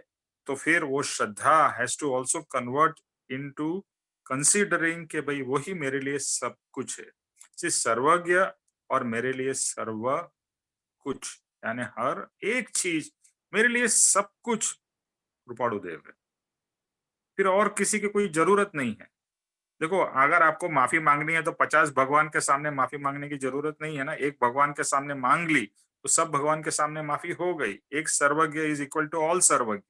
Speaker 1: तो फिर वो श्रद्धा has to also convert into considering कि भाई वही मेरे लिए सब कुछ है। सर्वज्ञ और मेरे लिए सर्व कुछ, यानी हर एक चीज मेरे लिए सब कुछ कृपाणु देव है, फिर और किसी की कोई जरूरत नहीं है। देखो, अगर आपको माफी मांगनी है तो 50 भगवान के सामने माफी मांगने की जरूरत नहीं है ना। एक भगवान के सामने मांग ली तो सब भगवान के सामने माफी हो गई। एक सर्वज्ञ इज इक्वल टू ऑल सर्वज्ञ।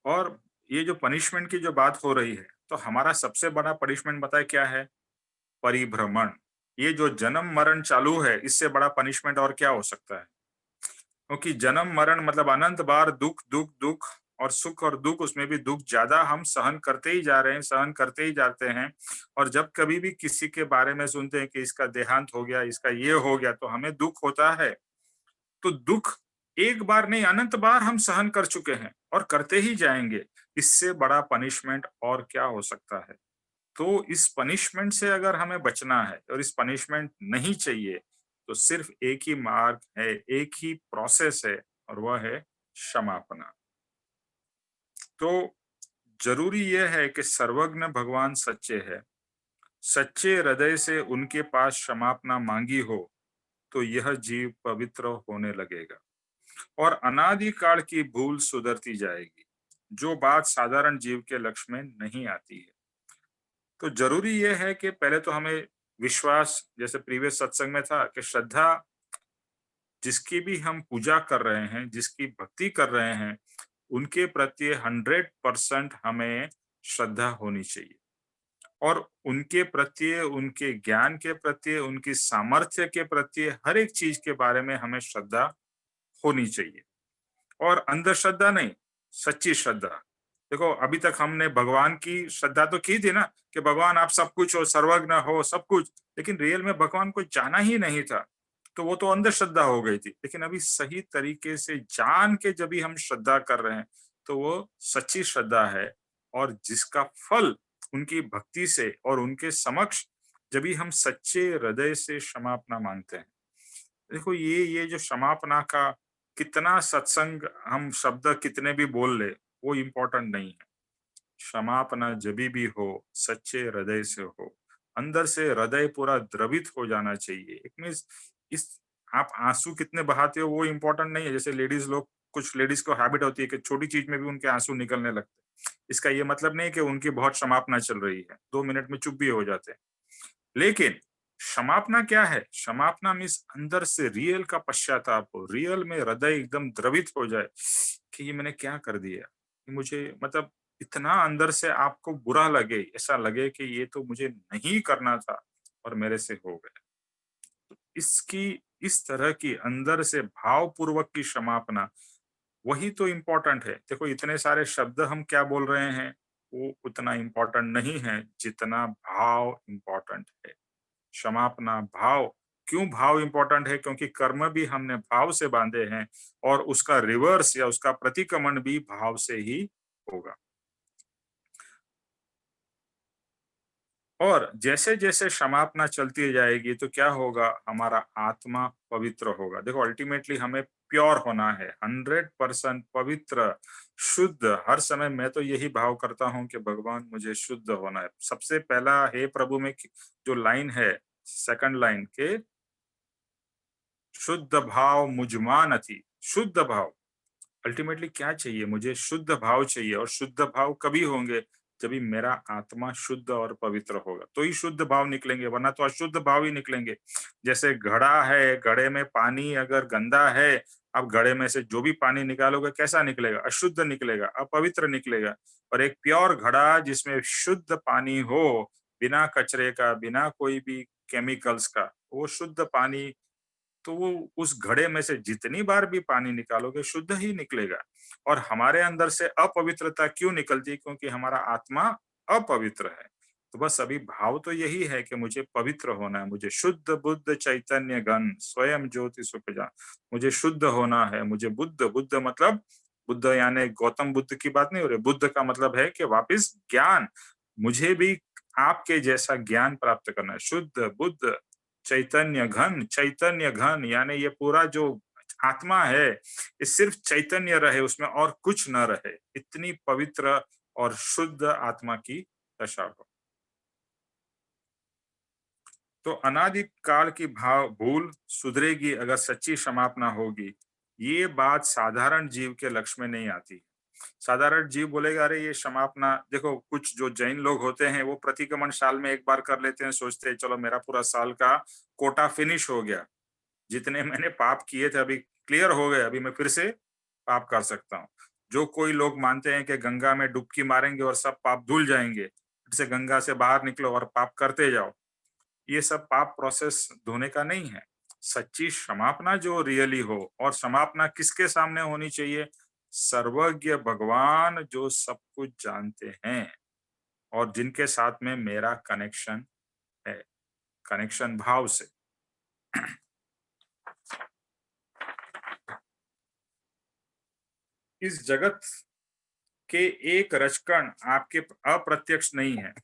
Speaker 1: और ये जो पनिशमेंट की जो बात हो रही है, तो हमारा सबसे बड़ा पनिशमेंट बताए क्या है? परिभ्रमण। ये जो जन्म मरण चालू है, इससे बड़ा पनिशमेंट और क्या हो सकता है? क्योंकि जन्म मरण मतलब अनंत बार दुख दुख दुख, और सुख और दुख, उसमें भी दुख ज्यादा हम सहन करते ही जा रहे हैं, सहन करते ही जाते हैं। और जब कभी भी किसी के बारे में सुनते हैं कि इसका देहांत हो गया, इसका ये हो गया, तो हमें दुख होता है। तो दुख एक बार नहीं, अनंत बार हम सहन कर चुके हैं और करते ही जाएंगे। इससे बड़ा पनिशमेंट और क्या हो सकता है? तो इस पनिशमेंट से अगर हमें बचना है और इस पनिशमेंट नहीं चाहिए, तो सिर्फ एक ही मार्ग है, एक ही प्रोसेस है, और वह है क्षमापना। तो जरूरी यह है कि सर्वज्ञ भगवान सच्चे हैं। सच्चे हृदय से उनके पास क्षमापना मांगी हो तो यह जीव पवित्र होने लगेगा और अनादि काल की भूल सुधरती जाएगी, जो बात साधारण जीव के लक्ष्य में नहीं आती है। तो जरूरी यह है कि पहले तो हमें विश्वास, जैसे प्रीवियस सत्संग में था कि श्रद्धा, जिसकी भी हम पूजा कर रहे हैं, जिसकी भक्ति कर रहे हैं, उनके प्रति 100% हमें श्रद्धा होनी चाहिए। और उनके प्रति, उनके ज्ञान के प्रति, उनकी सामर्थ्य के प्रति, हर एक चीज के बारे में हमें श्रद्धा होनी चाहिए। और अंधश्रद्धा नहीं, सच्ची श्रद्धा। देखो, अभी तक हमने भगवान की श्रद्धा तो की थी ना, कि भगवान आप सब कुछ हो, सर्वज्ञ हो, सब कुछ, लेकिन रियल में भगवान को जाना ही नहीं था, तो वो तो अंधश्रद्धा हो गई थी। लेकिन अभी सही तरीके से जान के जब भी हम श्रद्धा कर रहे हैं, तो वो सच्ची श्रद्धा है। और जिसका फल उनकी भक्ति से और उनके समक्ष जब भी हम सच्चे हृदय से क्षमापना मांगते हैं। देखो, ये जो क्षमापना का कितना सत्संग, हम शब्द कितने भी बोल ले, वो इम्पोर्टेंट नहीं है। क्षमापना जभी भी हो, सच्चे हृदय से हो, अंदर से हृदय पूरा द्रवित हो जाना चाहिए। इट मीन्स, इस आप आंसू कितने बहाते हो वो इम्पोर्टेंट नहीं है। जैसे लेडीज लोग, कुछ लेडीज को हैबिट होती है कि छोटी चीज में भी उनके आंसू निकलने लगते हैं। इसका ये मतलब नहीं कि उनकी बहुत क्षमापना चल रही है, 2 मिनट में चुप भी हो जाते हैं। लेकिन क्षमापना क्या है? क्षमापना मीन्स अंदर से रियल का पश्चाताप हो, रियल में हृदय एकदम द्रवित हो जाए कि ये मैंने क्या कर दिया, ये मुझे, मतलब इतना अंदर से आपको बुरा लगे, ऐसा लगे कि ये तो मुझे नहीं करना था और मेरे से हो गया। तो इसकी, इस तरह की अंदर से भावपूर्वक की क्षमापना, वही तो इम्पोर्टेंट है। देखो, इतने सारे शब्द हम क्या बोल रहे हैं, वो उतना इम्पोर्टेंट नहीं है जितना भाव इम्पोर्टेंट है। क्षमापना भाव क्यों भाव इंपॉर्टेंट है? क्योंकि कर्म भी हमने भाव से बांधे हैं और उसका रिवर्स या उसका प्रतिक्रमण भी भाव से ही होगा। और जैसे-जैसे क्षमापना चलती जाएगी तो क्या होगा? हमारा आत्मा पवित्र होगा। देखो अल्टीमेटली हमें प्योर होना है, 100% पवित्र, शुद्ध। हर समय मैं तो यही भाव करता हूँ कि भगवान मुझे शुद्ध होना है। सबसे पहला हे प्रभु में जो लाइन है, सेकंड लाइन के शुद्ध भाव मुझमा नथी, शुद्ध भाव। अल्टीमेटली क्या चाहिए? मुझे शुद्ध भाव चाहिए और शुद्ध भाव कभी होंगे जब भी मेरा आत्मा शुद्ध और पवित्र होगा, तो ही शुद्ध भाव निकलेंगे, वरना तो अशुद्ध भाव ही निकलेंगे। जैसे घड़ा है, घड़े में पानी अगर गंदा है, आप घड़े में से जो भी पानी निकालोगे कैसा निकलेगा? अशुद्ध निकलेगा, अपवित्र निकलेगा। और एक प्योर घड़ा जिसमें शुद्ध पानी हो, बिना कचरे का, बिना कोई भी केमिकल्स का, वो शुद्ध पानी, तो वो उस घड़े में से जितनी बार भी पानी निकालोगे शुद्ध ही निकलेगा। और हमारे अंदर से अपवित्रता क्यों निकलती है? क्योंकि हमारा आत्मा अपवित्र है। तो बस अभी भाव तो यही है कि मुझे पवित्र होना है, मुझे शुद्ध बुद्ध चैतन्य घन स्वयं ज्योति सुखजा, मुझे शुद्ध होना है। मुझे बुद्ध, बुद्ध मतलब बुद्ध यानी गौतम बुद्ध की बात नहीं हो रही। बुद्ध का मतलब है कि वापिस ज्ञान, मुझे भी आपके जैसा ज्ञान प्राप्त करना है। शुद्ध बुद्ध चैतन्य घन यानी ये पूरा जो आत्मा है, ये सिर्फ चैतन्य रहे, उसमें और कुछ न रहे। इतनी पवित्र और शुद्ध आत्मा की दशा हो। तो अनादि काल की भाव भूल सुधरेगी अगर सच्ची क्षमापना होगी। ये बात साधारण जीव के लक्ष्य में नहीं आती। साधारण जीव बोलेगा अरे ये क्षमापना, देखो कुछ जो जैन लोग होते हैं वो प्रतिक्रमण साल में एक बार कर लेते हैं, सोचते हैं चलो मेरा पूरा साल का कोटा फिनिश हो गया, जितने मैंने पाप किए थे अभी क्लियर हो गए, अभी मैं फिर से पाप कर सकता हूँ। जो कोई लोग मानते हैं कि गंगा में डुबकी मारेंगे और सब पाप धुल जाएंगे, फिर से गंगा से बाहर निकलो और पाप करते जाओ, ये सब पाप प्रोसेस धोने का नहीं है। सच्ची क्षमापना जो रियली हो, और क्षमापना किसके सामने होनी चाहिए? सर्वज्ञ भगवान जो सब कुछ जानते हैं और जिनके साथ में मेरा कनेक्शन है, कनेक्शन भाव से। इस जगत के एक रजकण आपके अप्रत्यक्ष नहीं है,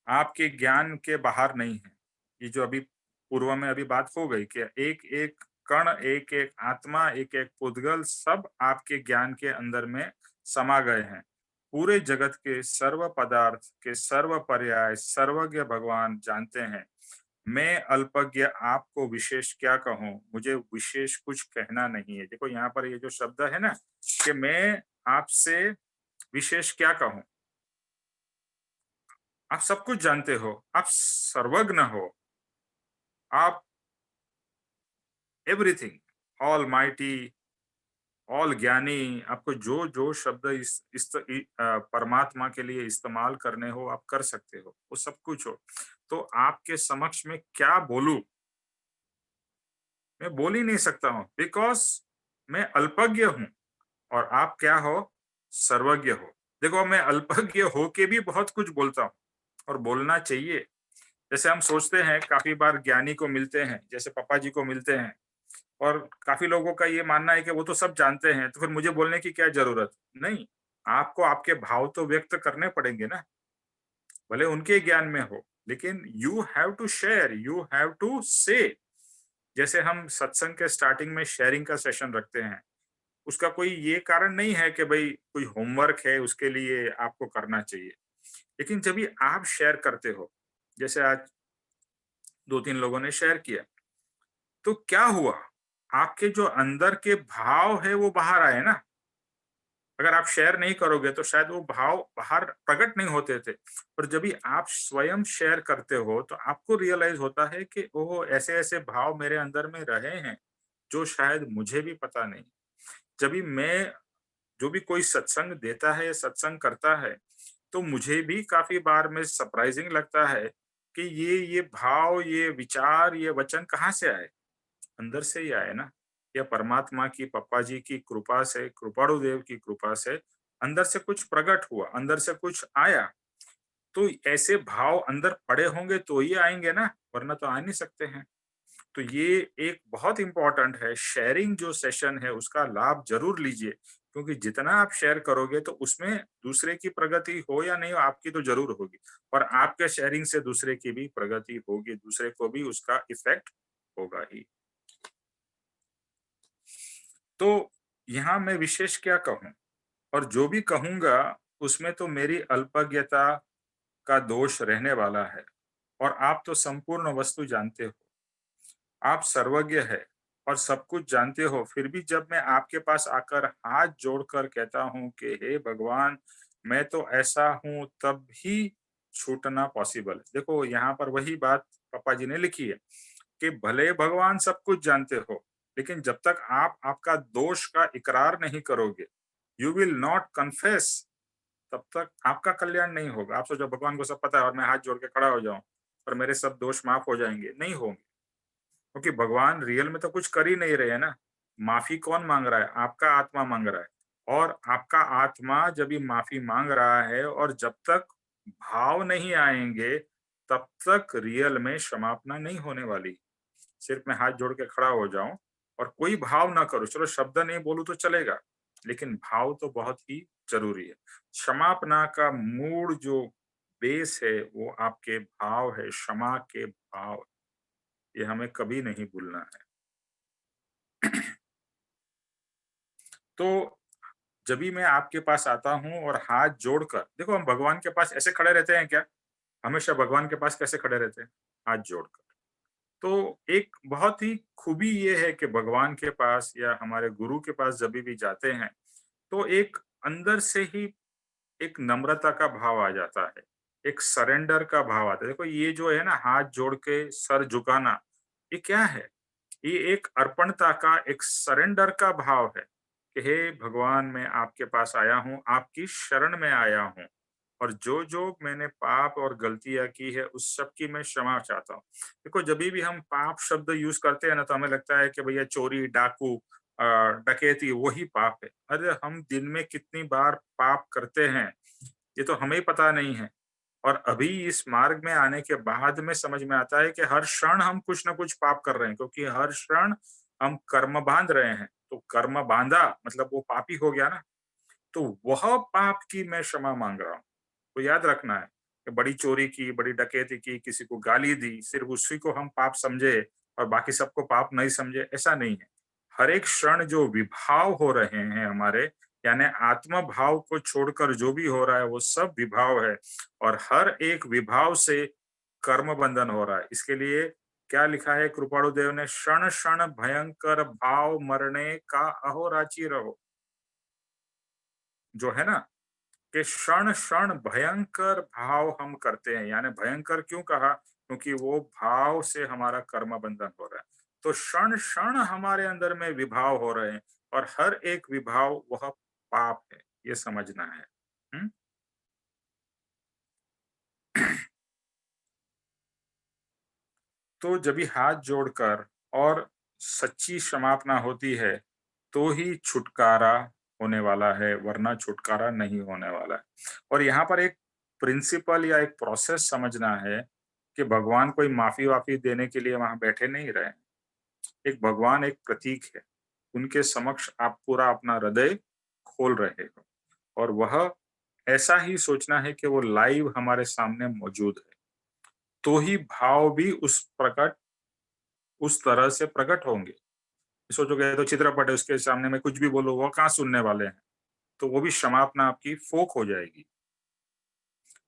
Speaker 1: आपके ज्ञान के बाहर नहीं है। ये जो अभी पूर्व में अभी बात हो गई कि एक एक कण, एक एक आत्मा, एक एक पुद्गल सब आपके ज्ञान के अंदर में समा गए हैं। पूरे जगत के सर्व पदार्थ के सर्व पर्याय सर्वज्ञ भगवान जानते हैं। मैं अल्पज्ञ आपको विशेष क्या कहूँ? मुझे विशेष कुछ कहना नहीं है। देखो यहाँ पर ये जो शब्द है ना कि मैं आपसे विशेष क्या कहूँ? आप सब कुछ जानते हो, आप सर्वज्ञ हो, आप एवरीथिंग, ऑल माइटी, ऑल ज्ञानी। आपको जो जो शब्द परमात्मा के लिए इस्तेमाल करने हो आप कर सकते हो, वो सब कुछ हो। तो आपके समक्ष में क्या बोलूं? मैं बोल ही नहीं सकता हूँ, बिकॉज मैं अल्पज्ञ हूँ और आप क्या हो? सर्वज्ञ हो। देखो मैं अल्पज्ञ होके भी बहुत कुछ बोलता हूँ और बोलना चाहिए। जैसे हम सोचते हैं काफी बार ज्ञानी को मिलते हैं, जैसे पापा जी को मिलते हैं, और काफी लोगों का ये मानना है कि वो तो सब जानते हैं, तो फिर मुझे बोलने की क्या जरूरत? नहीं, आपको आपके भाव तो व्यक्त करने पड़ेंगे ना, भले उनके ज्ञान में हो, लेकिन you have to share, you have to say. जैसे हम सत्संग के स्टार्टिंग में शेयरिंग का सेशन रखते हैं, उसका कोई ये कारण नहीं है कि भाई कोई होमवर्क है उसके लिए आपको करना चाहिए। लेकिन जब भी आप शेयर करते हो, जैसे आज 2-3 लोगों ने शेयर किया, तो क्या हुआ? आपके जो अंदर के भाव है वो बाहर आए ना। अगर आप शेयर नहीं करोगे तो शायद वो भाव बाहर प्रकट नहीं होते थे। पर जब भी आप स्वयं शेयर करते हो तो आपको रियलाइज होता है कि ओह ऐसे ऐसे भाव मेरे अंदर में रहे हैं जो शायद मुझे भी पता नहीं। जब भी मैं, जो भी कोई सत्संग देता है, सत्संग करता है, तो मुझे भी काफी बार में सरप्राइजिंग लगता है कि ये भाव, ये विचार, ये वचन कहाँ से आए? अंदर से ही आए ना। या परमात्मा की, पप्पा जी की कृपा से, कृपाणु देव की कृपा से अंदर से कुछ प्रकट हुआ, अंदर से कुछ आया। तो ऐसे भाव अंदर पड़े होंगे तो ही आएंगे ना, वरना तो आ नहीं सकते हैं। तो ये एक बहुत इंपॉर्टेंट है, शेयरिंग जो सेशन है उसका लाभ जरूर लीजिए, क्योंकि जितना आप शेयर करोगे तो उसमें दूसरे की प्रगति हो या नहीं हो, आपकी तो जरूर होगी। और आपके शेयरिंग से दूसरे की भी प्रगति होगी, दूसरे को भी उसका इफेक्ट होगा ही। तो यहाँ मैं विशेष क्या कहूँ, और जो भी कहूंगा उसमें तो मेरी अल्पज्ञता का दोष रहने वाला है। और आप तो संपूर्ण वस्तु जानते हो, आप सर्वज्ञ है और सब कुछ जानते हो, फिर भी जब मैं आपके पास आकर हाथ जोड़कर कहता हूँ कि हे भगवान, मैं तो ऐसा हूँ, तब ही छूटना पॉसिबल है। देखो यहाँ पर वही बात पापा जी ने लिखी है कि भले भगवान सब कुछ जानते हो, लेकिन जब तक आप आपका दोष का इकरार नहीं करोगे, यू विल नॉट कन्फेस, तब तक आपका कल्याण नहीं होगा। आप सोचो भगवान को सब पता है और मैं हाथ जोड़ के खड़ा हो जाऊं और मेरे सब दोष माफ हो जाएंगे, नहीं होंगे। क्योंकि भगवान रियल में तो कुछ कर ही नहीं रहे हैं ना। माफी कौन मांग रहा है? आपका आत्मा मांग रहा है। और आपका आत्मा जब ये माफी मांग रहा है और जब तक भाव नहीं आएंगे, तब तक रियल में क्षमापना नहीं होने वाली। सिर्फ मैं हाथ जोड़ के खड़ा हो जाऊं और कोई भाव ना करूं, चलो शब्द नहीं बोलूं तो चलेगा, लेकिन भाव तो बहुत ही जरूरी है। क्षमापना का मूल जो बेस है वो आपके भाव है, क्षमा के भाव। ये हमें कभी नहीं भूलना है। तो जब भी मैं आपके पास आता हूँ और हाथ जोड़कर, देखो हम भगवान के पास ऐसे खड़े रहते हैं क्या? हमेशा भगवान के पास कैसे खड़े रहते हैं? हाथ जोड़कर। तो एक बहुत ही खूबी ये है कि भगवान के पास या हमारे गुरु के पास जब भी जाते हैं, तो एक अंदर से ही एक नम्रता का भाव आ जाता है, एक सरेंडर का भाव आता है। देखो ये जो है ना हाथ जोड़ के सर झुकाना, ये क्या है? ये एक अर्पणता का, एक सरेंडर का भाव है कि हे भगवान, मैं आपके पास आया हूँ, आपकी शरण में आया हूँ, और जो जो मैंने पाप और गलतियां की है उस सब की मैं क्षमा चाहता हूँ। देखो जब भी हम पाप शब्द यूज करते हैं ना, तो हमें लगता है कि भैया चोरी, डाकू, डकैती वही पाप है। अरे हम दिन में कितनी बार पाप करते हैं, ये तो हमें ही पता नहीं है। और अभी इस मार्ग में आने के बाद में समझ में आता है कि हर क्षण हम कुछ ना कुछ पाप कर रहे हैं, क्योंकि हर क्षण हम कर्म बांध रहे हैं। तो कर्म बांधा मतलब वो पापी हो गया ना। तो वह पाप की मैं क्षमा मांग रहा हूँ। तो याद रखना है कि बड़ी चोरी की, बड़ी डकैती की, किसी को गाली दी, सिर्फ उसी को हम पाप समझे और बाकी सबको पाप नहीं समझे, ऐसा नहीं है। हर एक क्षण जो विभाव हो रहे हैं हमारे, यानी आत्म भाव को छोड़कर जो भी हो रहा है वो सब विभाव है। और हर एक विभाव से कर्म बंधन हो रहा है। इसके लिए क्या लिखा है कृपाणु देव ने? क्षण क्षण भयंकर भाव मरने का अहोराची रहो। जो है ना कि क्षण क्षण भयंकर भाव हम करते हैं। यानी भयंकर क्यों कहा? क्योंकि वो भाव से हमारा कर्म बंधन हो रहा है। तो क्षण क्षण हमारे अंदर में विभाव हो रहे हैं, और हर एक विभाव वह पाप है, ये समझना है। हम्म? तो जब भी हाथ जोड़कर और सच्ची क्षमापना होती है, तो ही छुटकारा होने वाला है, वरना छुटकारा नहीं होने वाला है। और यहाँ पर एक प्रिंसिपल या एक प्रोसेस समझना है कि भगवान कोई माफी वाफी देने के लिए वहां बैठे नहीं रहे। एक भगवान एक प्रतीक है, उनके समक्ष आप पूरा अपना हृदय खोल रहे हो, और वह ऐसा ही सोचना है कि वो लाइव हमारे सामने मौजूद है। तो ही भाव भी उस तरह से प्रकट होंगे। सोचोगे तो चित्रपट है, उसके सामने में कुछ भी बोलो, वो कहाँ सुनने वाले हैं? तो वो भी क्षमापना आपकी फोक हो जाएगी।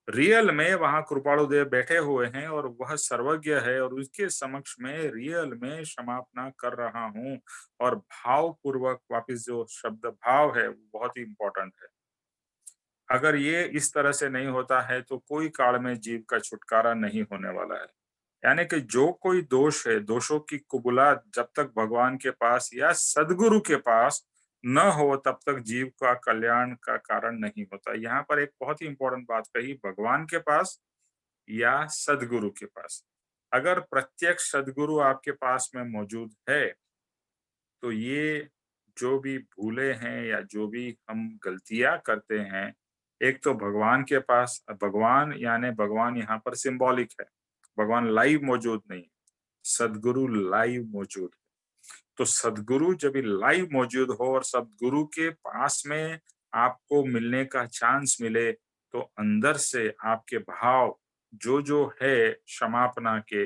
Speaker 1: रियल में वहां कृपाणु देव बैठे हुए हैं और वह सर्वज्ञ है, और उसके समक्ष में रियल में क्षमापना कर रहा हूं। और भाव पूर्वक, वापिस जो शब्द भाव है वो बहुत ही इंपॉर्टेंट है। अगर ये इस तरह से नहीं होता है तो कोई काल में जीव का छुटकारा नहीं होने वाला है। यानी कि जो कोई दोष है, दोषों की कुबुलात जब तक भगवान के पास या सदगुरु के पास न हो, तब तक जीव का कल्याण का कारण नहीं होता। यहाँ पर एक बहुत ही इंपॉर्टेंट बात कही, भगवान के पास या सदगुरु के पास। अगर प्रत्यक्ष सदगुरु आपके पास में मौजूद है, तो ये जो भी भूले हैं या जो भी हम गलतियां करते हैं, एक तो भगवान के पास, भगवान यानी भगवान यहाँ पर सिंबॉलिक है, भगवान लाइव मौजूद नहीं, सदगुरु लाइव मौजूद है। तो सदगुरु जब लाइव मौजूद हो और सदगुरु के पास में आपको मिलने का चांस मिले, तो अंदर से आपके भाव जो है क्षमापना के,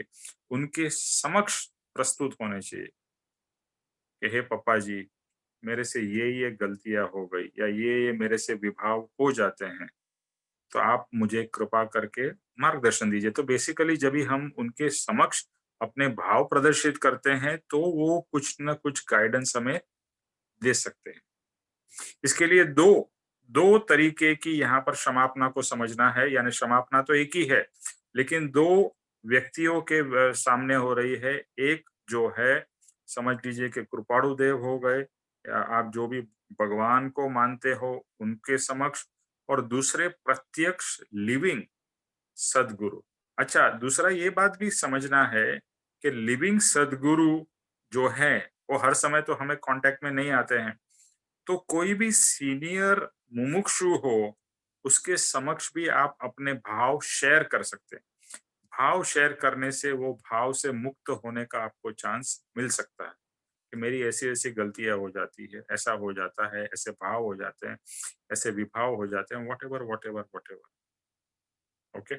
Speaker 1: उनके समक्ष प्रस्तुत होने चाहिए कि हे पापा जी, मेरे से ये गलतियां हो गई या ये मेरे से विभाव हो जाते हैं, तो आप मुझे कृपा करके मार्गदर्शन दीजिए। तो बेसिकली जब भी हम उनके समक्ष अपने भाव प्रदर्शित करते हैं, तो वो कुछ न कुछ गाइडेंस हमें दे सकते हैं। इसके लिए दो तरीके की यहाँ पर क्षमापना को समझना है, यानी क्षमापना तो एक ही है, लेकिन दो व्यक्तियों के सामने हो रही है। एक जो है, समझ लीजिए कि कृपाणु देव हो गए, या आप जो भी भगवान को मानते हो उनके समक्ष, और दूसरे प्रत्यक्ष लिविंग सदगुरु। अच्छा, दूसरा ये बात भी समझना है कि लिविंग सदगुरु जो है, वो हर समय तो हमें कांटेक्ट में नहीं आते हैं। तो कोई भी सीनियर मुमुक्षु हो, उसके समक्ष भी आप अपने भाव शेयर कर सकते हैं। भाव शेयर करने से वो भाव से मुक्त होने का आपको चांस मिल सकता है कि मेरी ऐसी-ऐसी गलतियाँ हो जाती है, ऐसा हो जाता है, ऐसे भाव हो जाते हैं, ऐसे विभाव हो जाते हैं, व्हाटएवर, व्हाटएवर, व्हाटएवर। ओके?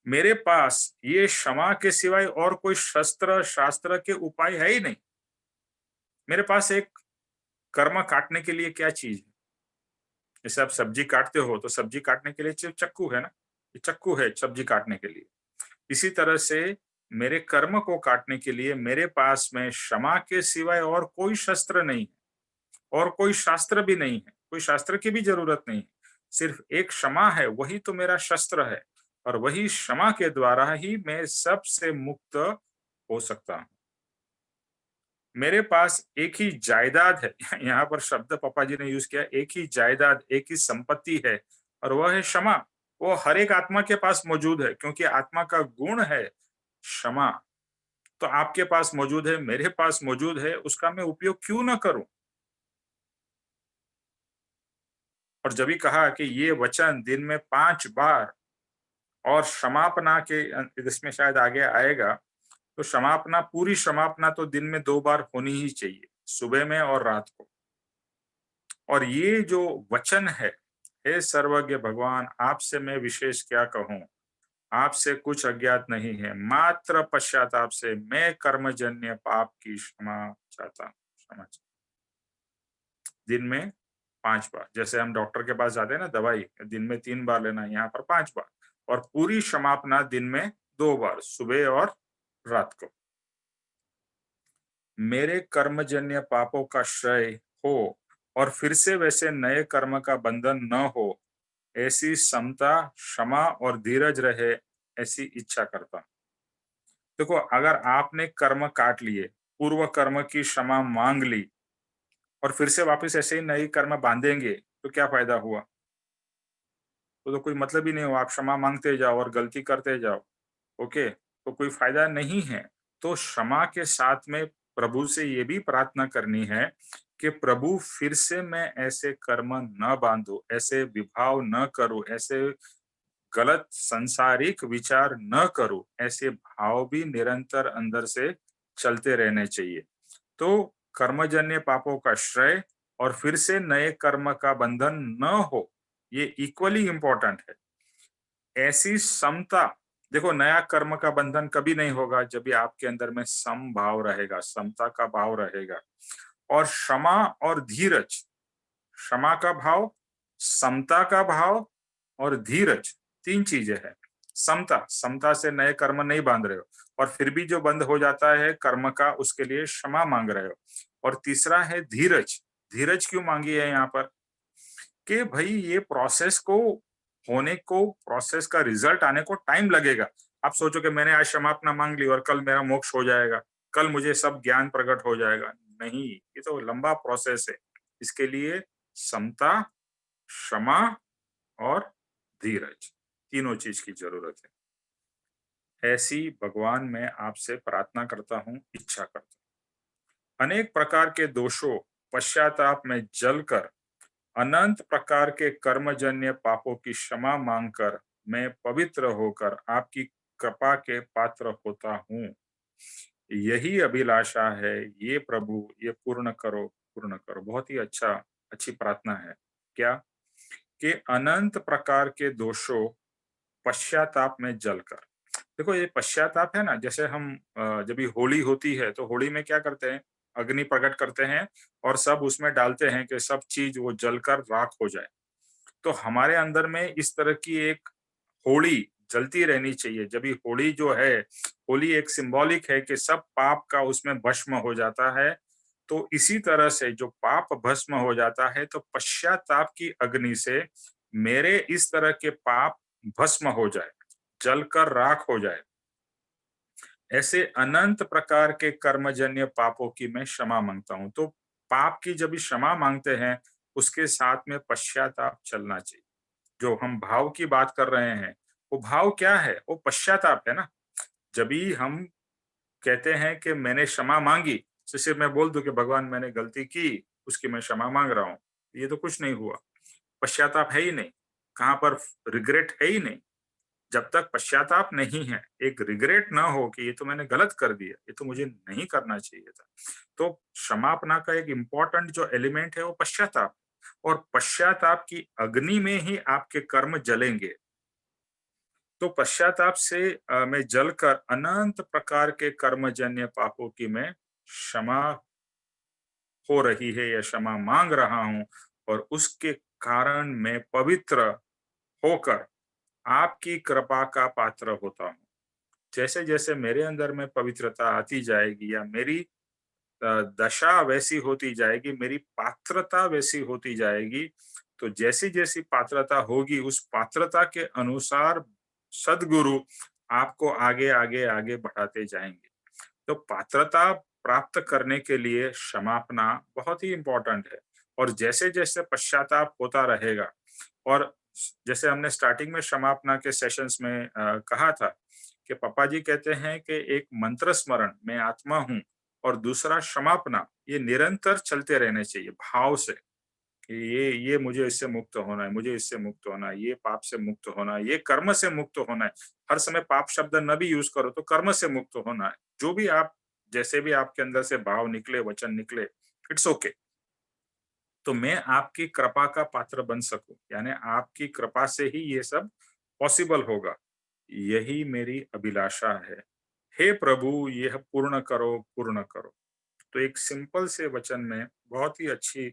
Speaker 1: मेरे पास ये क्षमा के सिवाय और कोई शस्त्र शास्त्र के उपाय है ही नहीं। मेरे पास एक कर्म काटने के लिए क्या चीज है? जैसे आप सब्जी काटते हो, तो सब्जी काटने के लिए चक्कू है ना, ये चक्कू है सब्जी काटने के लिए। इसी तरह से मेरे कर्म को काटने के लिए मेरे पास में क्षमा के सिवाय और कोई शस्त्र नहीं है, और कोई शास्त्र भी नहीं है, कोई शास्त्र की भी जरूरत नहीं है। सिर्फ एक क्षमा है, वही तो मेरा शस्त्र है, और वही क्षमा के द्वारा ही मैं सबसे मुक्त हो सकता हूँ। मेरे पास एक ही जायदाद है, यहाँ पर शब्द पापा जी ने यूज किया, एक ही जायदाद, एक ही संपत्ति है, और वह है क्षमा। वो हर एक आत्मा के पास मौजूद है, क्योंकि आत्मा का गुण है क्षमा। तो आपके पास मौजूद है, मेरे पास मौजूद है, उसका मैं उपयोग क्यों ना करूं? और जब भी कहा कि ये वचन दिन में 5 बार, और क्षमापना के इसमें शायद आगे आएगा, तो क्षमापना, पूरी क्षमापना तो दिन में 2 बार होनी ही चाहिए, सुबह में और रात को। और ये जो वचन है, हे सर्वज्ञ भगवान, आपसे मैं विशेष क्या कहूं, आपसे कुछ अज्ञात नहीं है, मात्र पश्चाताप से मैं कर्मजन्य पाप की क्षमा चाहता हूं, क्षमा चाहता हूं। दिन में 5 बार, जैसे हम डॉक्टर के पास जाते हैं ना, दवाई दिन में 3 बार लेना, यहाँ पर 5 बार। और पूरी क्षमापना दिन में 2 बार, सुबह और रात को। मेरे कर्मजन्य पापों का क्षय हो, और फिर से वैसे नए कर्म का बंधन न हो, ऐसी समता, क्षमा और धीरज रहे, ऐसी इच्छा करता हूं। देखो, अगर आपने कर्म काट लिए, पूर्व कर्म की क्षमा मांग ली, और फिर से वापस ऐसे ही नई कर्म बांधेंगे, तो क्या फायदा हुआ? तो कोई मतलब ही नहीं हुआ। आप क्षमा मांगते जाओ और गलती करते जाओ, ओके, तो कोई फायदा नहीं है। तो क्षमा के साथ में प्रभु से ये भी प्रार्थना करनी है कि प्रभु, फिर से मैं ऐसे कर्म न बांधू, ऐसे विभाव न करूं, ऐसे गलत संसारिक विचार न करूं, ऐसे भाव भी निरंतर अंदर से चलते रहने चाहिए। तो कर्मजन्य पापों का श्रय और फिर से नए कर्म का बंधन न हो, ये इक्वली इंपॉर्टेंट है। ऐसी समता, देखो, नया कर्म का बंधन कभी नहीं होगा जब भी आपके अंदर में सम भाव रहेगा, समता का भाव रहेगा। और क्षमा और धीरज, क्षमा का भाव, समता का भाव और धीरज, 3 चीजें हैं। समता, समता से नए कर्म नहीं बांध रहे हो, और फिर भी जो बंद हो जाता है कर्म का, उसके लिए क्षमा मांग रहे हो। और तीसरा है धीरज। धीरज क्यों मांगी है यहाँ पर? कि भाई ये प्रोसेस को होने को, प्रोसेस का रिजल्ट आने को टाइम लगेगा। आप सोचो कि मैंने आज क्षमापना मांग ली और कल मेरा मोक्ष हो जाएगा, कल मुझे सब ज्ञान प्रकट हो जाएगा। नहीं, ये तो लंबा प्रोसेस है। इसके लिए समता, क्षमा और धीरज, तीनों चीज की जरूरत है। ऐसी भगवान मैं आपसे प्रार्थना करता हूँ, इच्छा करता हूँ। अनेक प्रकार के दोषों, पश्चाताप में जलकर अनंत प्रकार के कर्मजन्य पापों की क्षमा मांगकर मैं पवित्र होकर आपकी कृपा के पात्र होता हूँ। यही अभिलाषा है, ये प्रभु ये पूर्ण करो, पूर्ण करो। बहुत ही अच्छी प्रार्थना है। क्या? कि अनंत प्रकार के दोषों पश्चाताप में जलकर। देखो ये पश्चाताप है ना, जैसे हम जब भी होली होती है तो होली में क्या करते हैं, अग्नि प्रकट करते हैं और सब उसमें डालते हैं कि सब चीज वो जलकर राख हो जाए। तो हमारे अंदर में इस तरह की एक होली जलती रहनी चाहिए। जब ये होली जो है, होली एक सिंबॉलिक है कि सब पाप का उसमें भस्म हो जाता है। तो इसी तरह से जो पाप भस्म हो जाता है, तो पश्चाताप की अग्नि से मेरे इस तरह के पाप भस्म हो जाए, जलकर राख हो जाए। ऐसे अनंत प्रकार के कर्मजन्य पापों की मैं क्षमा मांगता हूँ। तो पाप की जब भी क्षमा मांगते हैं, उसके साथ में पश्चाताप चलना चाहिए। जो हम भाव की बात कर रहे हैं, वो भाव क्या है? वो पश्चाताप है ना। जब भी हम कहते हैं कि मैंने क्षमा मांगी, तो सिर्फ मैं बोल दूं कि भगवान मैंने गलती की, उसकी मैं क्षमा मांग रहा हूँ, ये तो कुछ नहीं हुआ। पश्चाताप है ही नहीं। कहाँ पर रिग्रेट है ही नहीं। जब तक पश्चाताप नहीं है, एक रिग्रेट ना हो कि ये तो मैंने गलत कर दिया, ये तो मुझे नहीं करना चाहिए था। तो क्षमापना का एक इम्पोर्टेंट जो एलिमेंट है वो पश्चाताप, और पश्चाताप की अग्नि में ही आपके कर्म जलेंगे। तो पश्चाताप से मैं जलकर अनंत प्रकार के कर्मजन्य पापों की मैं क्षमा हो रही है या क्षमा मांग रहा हूँ, और उसके कारण मैं पवित्र होकर आपकी कृपा का पात्र होता हूँ। जैसे जैसे मेरे अंदर में पवित्रता आती जाएगी या मेरी दशा वैसी होती जाएगी, मेरी पात्रता वैसी होती जाएगी, तो जैसी जैसी पात्रता होगी उस पात्रता के अनुसार सदगुरु आपको आगे आगे आगे बढ़ाते जाएंगे। तो पात्रता प्राप्त करने के लिए क्षमापना बहुत ही इंपॉर्टेंट है। और जैसे जैसे पश्चाताप होता रहेगा, और जैसे हमने स्टार्टिंग में क्षमापना के सेशंस में कहा था कि पापा जी कहते हैं कि एक मंत्र स्मरण मैं आत्मा हूँ, और दूसरा क्षमापना, ये निरंतर चलते रहने चाहिए भाव से कि ये मुझे इससे मुक्त होना है, मुझे इससे मुक्त होना है, ये पाप से मुक्त होना है, ये कर्म से मुक्त होना है। हर समय पाप शब्द न भी यूज करो, तो कर्म से मुक्त होना है। जो भी आप, जैसे भी आपके अंदर से भाव निकले, वचन निकले, इट्स ओके। तो मैं आपकी कृपा का पात्र बन सकूं, यानी आपकी कृपा से ही ये सब पॉसिबल होगा। यही मेरी अभिलाषा है। हे प्रभु यह पूर्ण करो, पूर्ण करो। तो एक सिंपल से वचन में बहुत ही अच्छी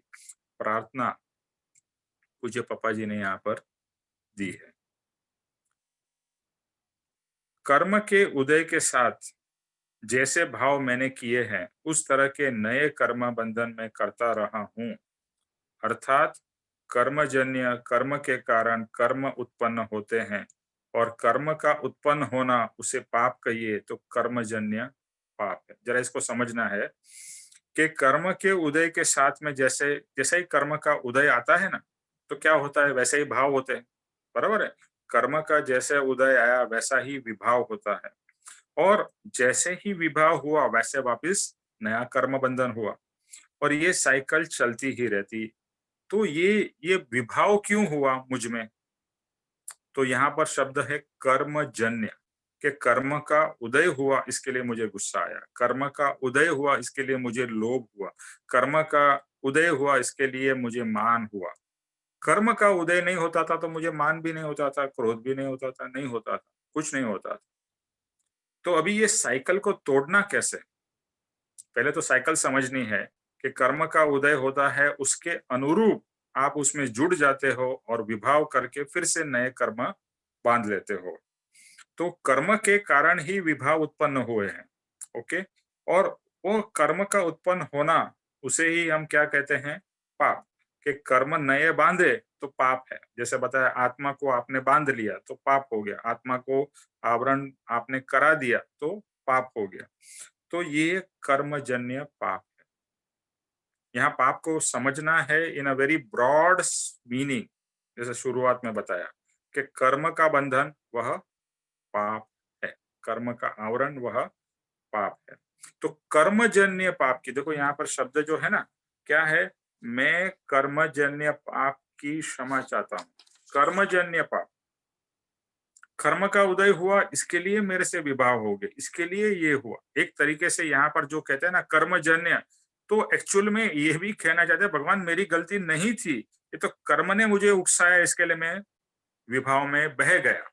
Speaker 1: प्रार्थना पूज्य पापा जी ने यहाँ पर दी है। कर्म के उदय के साथ जैसे भाव मैंने किए हैं, उस तरह के नए कर्म बंधन में करता रहा हूँ। अर्थात कर्मजन्य कर्म के कारण कर्म उत्पन्न होते हैं, और कर्म का उत्पन्न होना उसे पाप कहिए तो कर्मजन्य पाप है। जरा इसको समझना है कि कर्म के उदय के साथ में जैसे जैसे ही कर्म का उदय आता है ना, तो क्या होता है, वैसे ही भाव होते हैं। बराबर है। कर्म का जैसे उदय आया वैसा ही विभाव होता है, और जैसे ही विभाव हुआ वैसे वापस नया कर्म बंधन हुआ, और ये साइकिल चलती ही रहती। तो ये विभाव क्यों हुआ मुझ में? तो यहाँ पर शब्द है कर्मजन्य, कि कर्म का उदय हुआ इसके लिए मुझे गुस्सा आया, कर्म का उदय हुआ इसके लिए मुझे लोभ हुआ, कर्म का उदय हुआ इसके लिए मुझे मान हुआ। कर्म का उदय नहीं होता था तो मुझे मान भी नहीं होता था, क्रोध भी नहीं होता था, नहीं होता था, कुछ नहीं होता था। तो अभी ये साइकिल को तोड़ना कैसे? पहले तो साइकिल समझनी है कि कर्म का उदय होता है, उसके अनुरूप आप उसमें जुड़ जाते हो और विभाव करके फिर से नए कर्म बांध लेते हो। तो कर्म के कारण ही विभाव उत्पन्न हुए हैं। ओके। और वो कर्म का उत्पन्न होना, उसे ही हम क्या कहते हैं? पाप। कि कर्म नए बांधे तो पाप है। जैसे बताया, आत्मा को आपने बांध लिया तो पाप हो गया, आत्मा को आवरण आपने करा दिया तो पाप हो गया। तो ये कर्मजन्य पाप है। यहाँ पाप को समझना है इन अ वेरी ब्रॉड मीनिंग। जैसे शुरुआत में बताया कि कर्म का बंधन वह पाप है, कर्म का आवरण वह पाप है। तो कर्मजन्य पाप की देखो यहाँ पर शब्द जो है ना, क्या है? मैं कर्मजन्य पाप की क्षमा चाहता हूँ। कर्मजन्य पाप, कर्म का उदय हुआ, इसके लिए मेरे से विवाह हो गए, इसके लिए ये हुआ। एक तरीके से यहाँ पर जो कहते हैं ना कर्मजन्य, तो एक्चुअल में ये भी कहना चाहते हैं भगवान मेरी गलती नहीं थी, ये तो कर्म ने मुझे उकसाया, इसके लिए मैं विभाव में बह गया।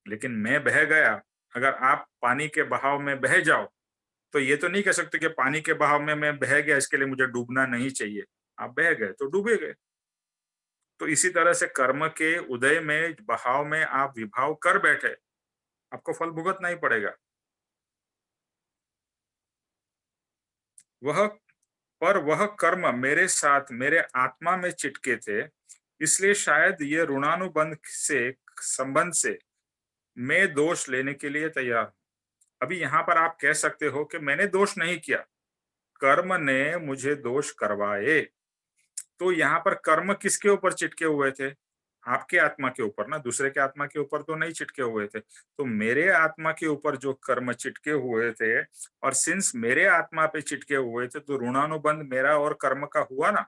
Speaker 1: लेकिन मैं बह गया, अगर आप पानी के बहाव में बह जाओ, तो ये तो नहीं कह सकते कि पानी के बहाव में मैं बह गया, इसके लिए मुझे डूबना नहीं चाहिए। आप बह गए तो डूबे गए। तो इसी तरह से कर्म के उदय में, बहाव में आप विभाव कर बैठे, आपको फल भुगतना ही पड़ेगा। वह वह कर्म मेरे साथ मेरे आत्मा में चिटके थे, इसलिए शायद ये ऋणानुबंध से संबंध से मैं दोष लेने के लिए तैयार हूं। अभी यहाँ पर आप कह सकते हो कि मैंने दोष नहीं किया, कर्म ने मुझे दोष करवाए। तो यहाँ पर कर्म किसके ऊपर चिटके हुए थे? आपके आत्मा के ऊपर ना, दूसरे के आत्मा के ऊपर तो नहीं चिटके हुए थे। तो मेरे आत्मा के ऊपर जो कर्म चिटके हुए थे, और सिंस मेरे आत्मा पे चिटके हुए थे, तो ऋणानुबंध मेरा और कर्म का हुआ ना।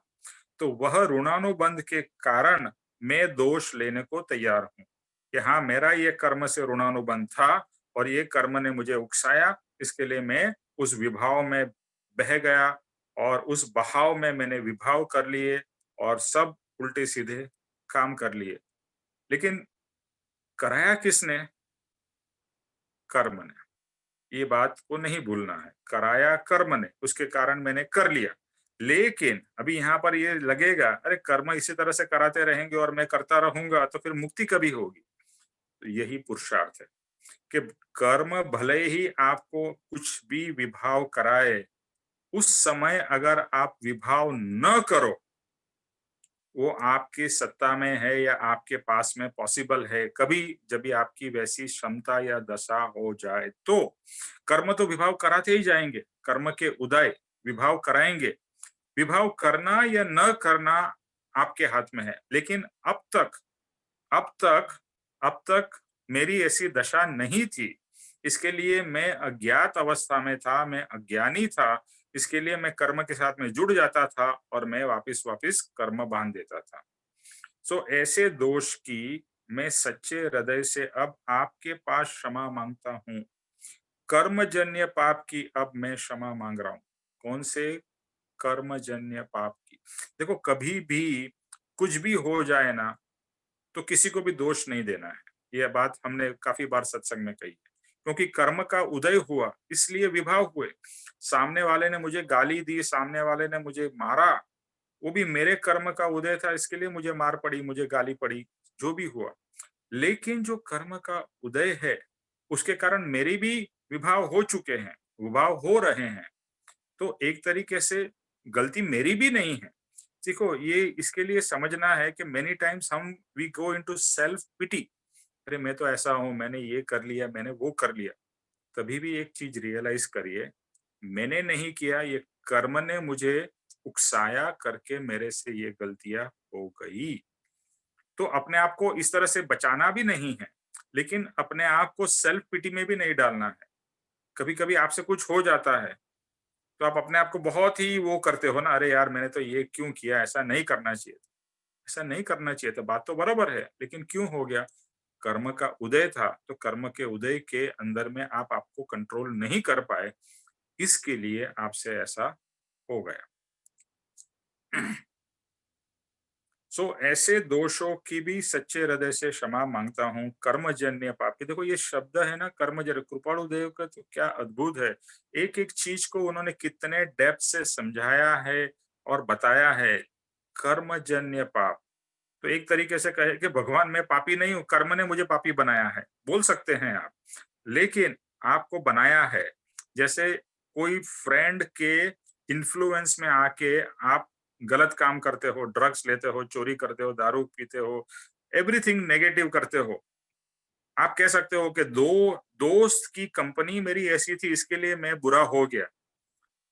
Speaker 1: तो वह ऋणानुबंध के कारण मैं दोष लेने को तैयार हूँ कि हाँ, मेरा ये कर्म से ऋणानुबंध था और ये कर्म ने मुझे उकसाया, इसके लिए मैं उस विभाव में बह गया, और उस बहाव में मैंने विभाव कर लिए और सब उल्टे सीधे काम कर लिए। लेकिन कराया किसने? कर्म ने। ये बात को नहीं भूलना है, कराया कर्म ने, उसके कारण मैंने कर लिया। लेकिन अभी यहाँ पर ये लगेगा, अरे कर्म इसी तरह से कराते रहेंगे और मैं करता रहूंगा, तो फिर मुक्ति कभी होगी? तो यही पुरुषार्थ है कि कर्म भले ही आपको कुछ भी विभाव कराए, उस समय अगर आप विभाव न करो, वो आपकी सत्ता में है या आपके पास में पॉसिबल है, कभी जब भी आपकी वैसी क्षमता या दशा हो जाए तो। कर्म तो विभाव कराते ही जाएंगे, कर्म के उदय विभाव कराएंगे। विभाव करना या न करना आपके हाथ में है। लेकिन अब तक अब तक मेरी ऐसी दशा नहीं थी, इसके लिए मैं अज्ञात अवस्था में था, मैं अज्ञानी था, इसके लिए मैं कर्म के साथ में जुड़ जाता था और मैं वापिस वापिस कर्म बांध देता था। सो ऐसे दोष की मैं सच्चे हृदय से अब आपके पास क्षमा मांगता हूँ। कर्मजन्य पाप की अब मैं क्षमा मांग रहा हूँ। कौन से? कर्मजन्य पाप की। देखो, कभी भी कुछ भी हो जाए ना, तो किसी को भी दोष नहीं देना है। यह बात हमने काफी बार सत्संग में कही है। क्योंकि कर्म का उदय हुआ, इसलिए विभाव हुए। सामने वाले ने मुझे गाली दी, सामने वाले ने मुझे मारा, वो भी मेरे कर्म का उदय था, इसके लिए मुझे मार पड़ी, मुझे गाली पड़ी, जो भी हुआ। लेकिन जो कर्म का उदय है, उसके कारण मेरी भी विभाव हो चुके हैं, विभाव हो रहे हैं। तो एक तरीके से गलती मेरी भी नहीं है। देखो, ये इसके लिए समझना है कि मेनी टाइम्स हम we go into self pity. अरे मैं तो ऐसा हूं, मैंने ये कर लिया, मैंने वो कर लिया। कभी भी एक चीज रियलाइज करिए, मैंने नहीं किया, ये कर्म ने मुझे उकसाया करके मेरे से ये गलतियां हो गई। तो अपने आप को इस तरह से बचाना भी नहीं है, लेकिन अपने आप को सेल्फ पिटी में भी नहीं डालना है। कभी कभी आपसे कुछ हो जाता है, तो आप अपने आप को बहुत ही वो करते हो ना, अरे यार मैंने तो ये क्यों किया, ऐसा नहीं करना चाहिए था, ऐसा नहीं करना चाहिए था। बात तो बराबर है, लेकिन क्यों हो गया? कर्म का उदय था, तो कर्म के उदय के अंदर में आप आपको कंट्रोल नहीं कर पाए, इसके लिए आपसे ऐसा हो गया। सो ऐसे दोषों की भी सच्चे हृदय से क्षमा मांगता हूँ। कर्मजन्य पाप की, देखो ये शब्द है ना, कर्मजन्य, कृपाणु देव का तो क्या अद्भुत है। एक एक चीज को उन्होंने कितने डेप्थ से समझाया है और बताया है। कर्मजन्य पाप, तो एक तरीके से कहे कि भगवान मैं पापी नहीं हूँ, कर्म ने मुझे पापी बनाया है, बोल सकते हैं आप। लेकिन आपको बनाया है, जैसे कोई फ्रेंड के इन्फ्लुएंस में आके आप गलत काम करते हो, ड्रग्स लेते हो, चोरी करते हो, दारू पीते हो, एवरीथिंग नेगेटिव करते हो। आप कह सकते हो कि दो दोस्त की कंपनी मेरी ऐसी थी, इसके लिए मैं बुरा हो गया।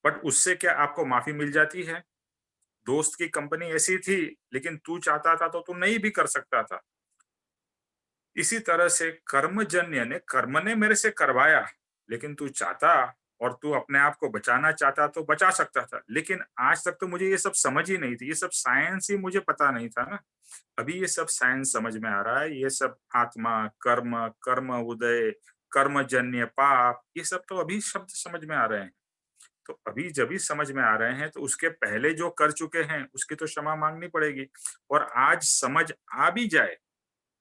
Speaker 1: बट उससे क्या आपको माफी मिल जाती है? दोस्त की कंपनी ऐसी थी, लेकिन तू चाहता था तो तू नहीं भी कर सकता था। इसी तरह से कर्मजन्य ने, कर्म ने मेरे से करवाया, लेकिन तू चाहता और तू अपने आप को बचाना चाहता तो बचा सकता था, लेकिन आज तक तो मुझे ये सब समझ ही नहीं थी, ये सब साइंस ही मुझे पता नहीं था ना। अभी ये सब साइंस समझ में आ रहा है, ये सब आत्मा, कर्म, कर्म उदय, कर्मजन्य पाप, ये सब तो अभी शब्द समझ में आ रहे हैं। तो अभी जब भी समझ में आ रहे हैं तो उसके पहले जो कर चुके हैं उसकी तो क्षमा मांगनी पड़ेगी। और आज समझ आ भी जाए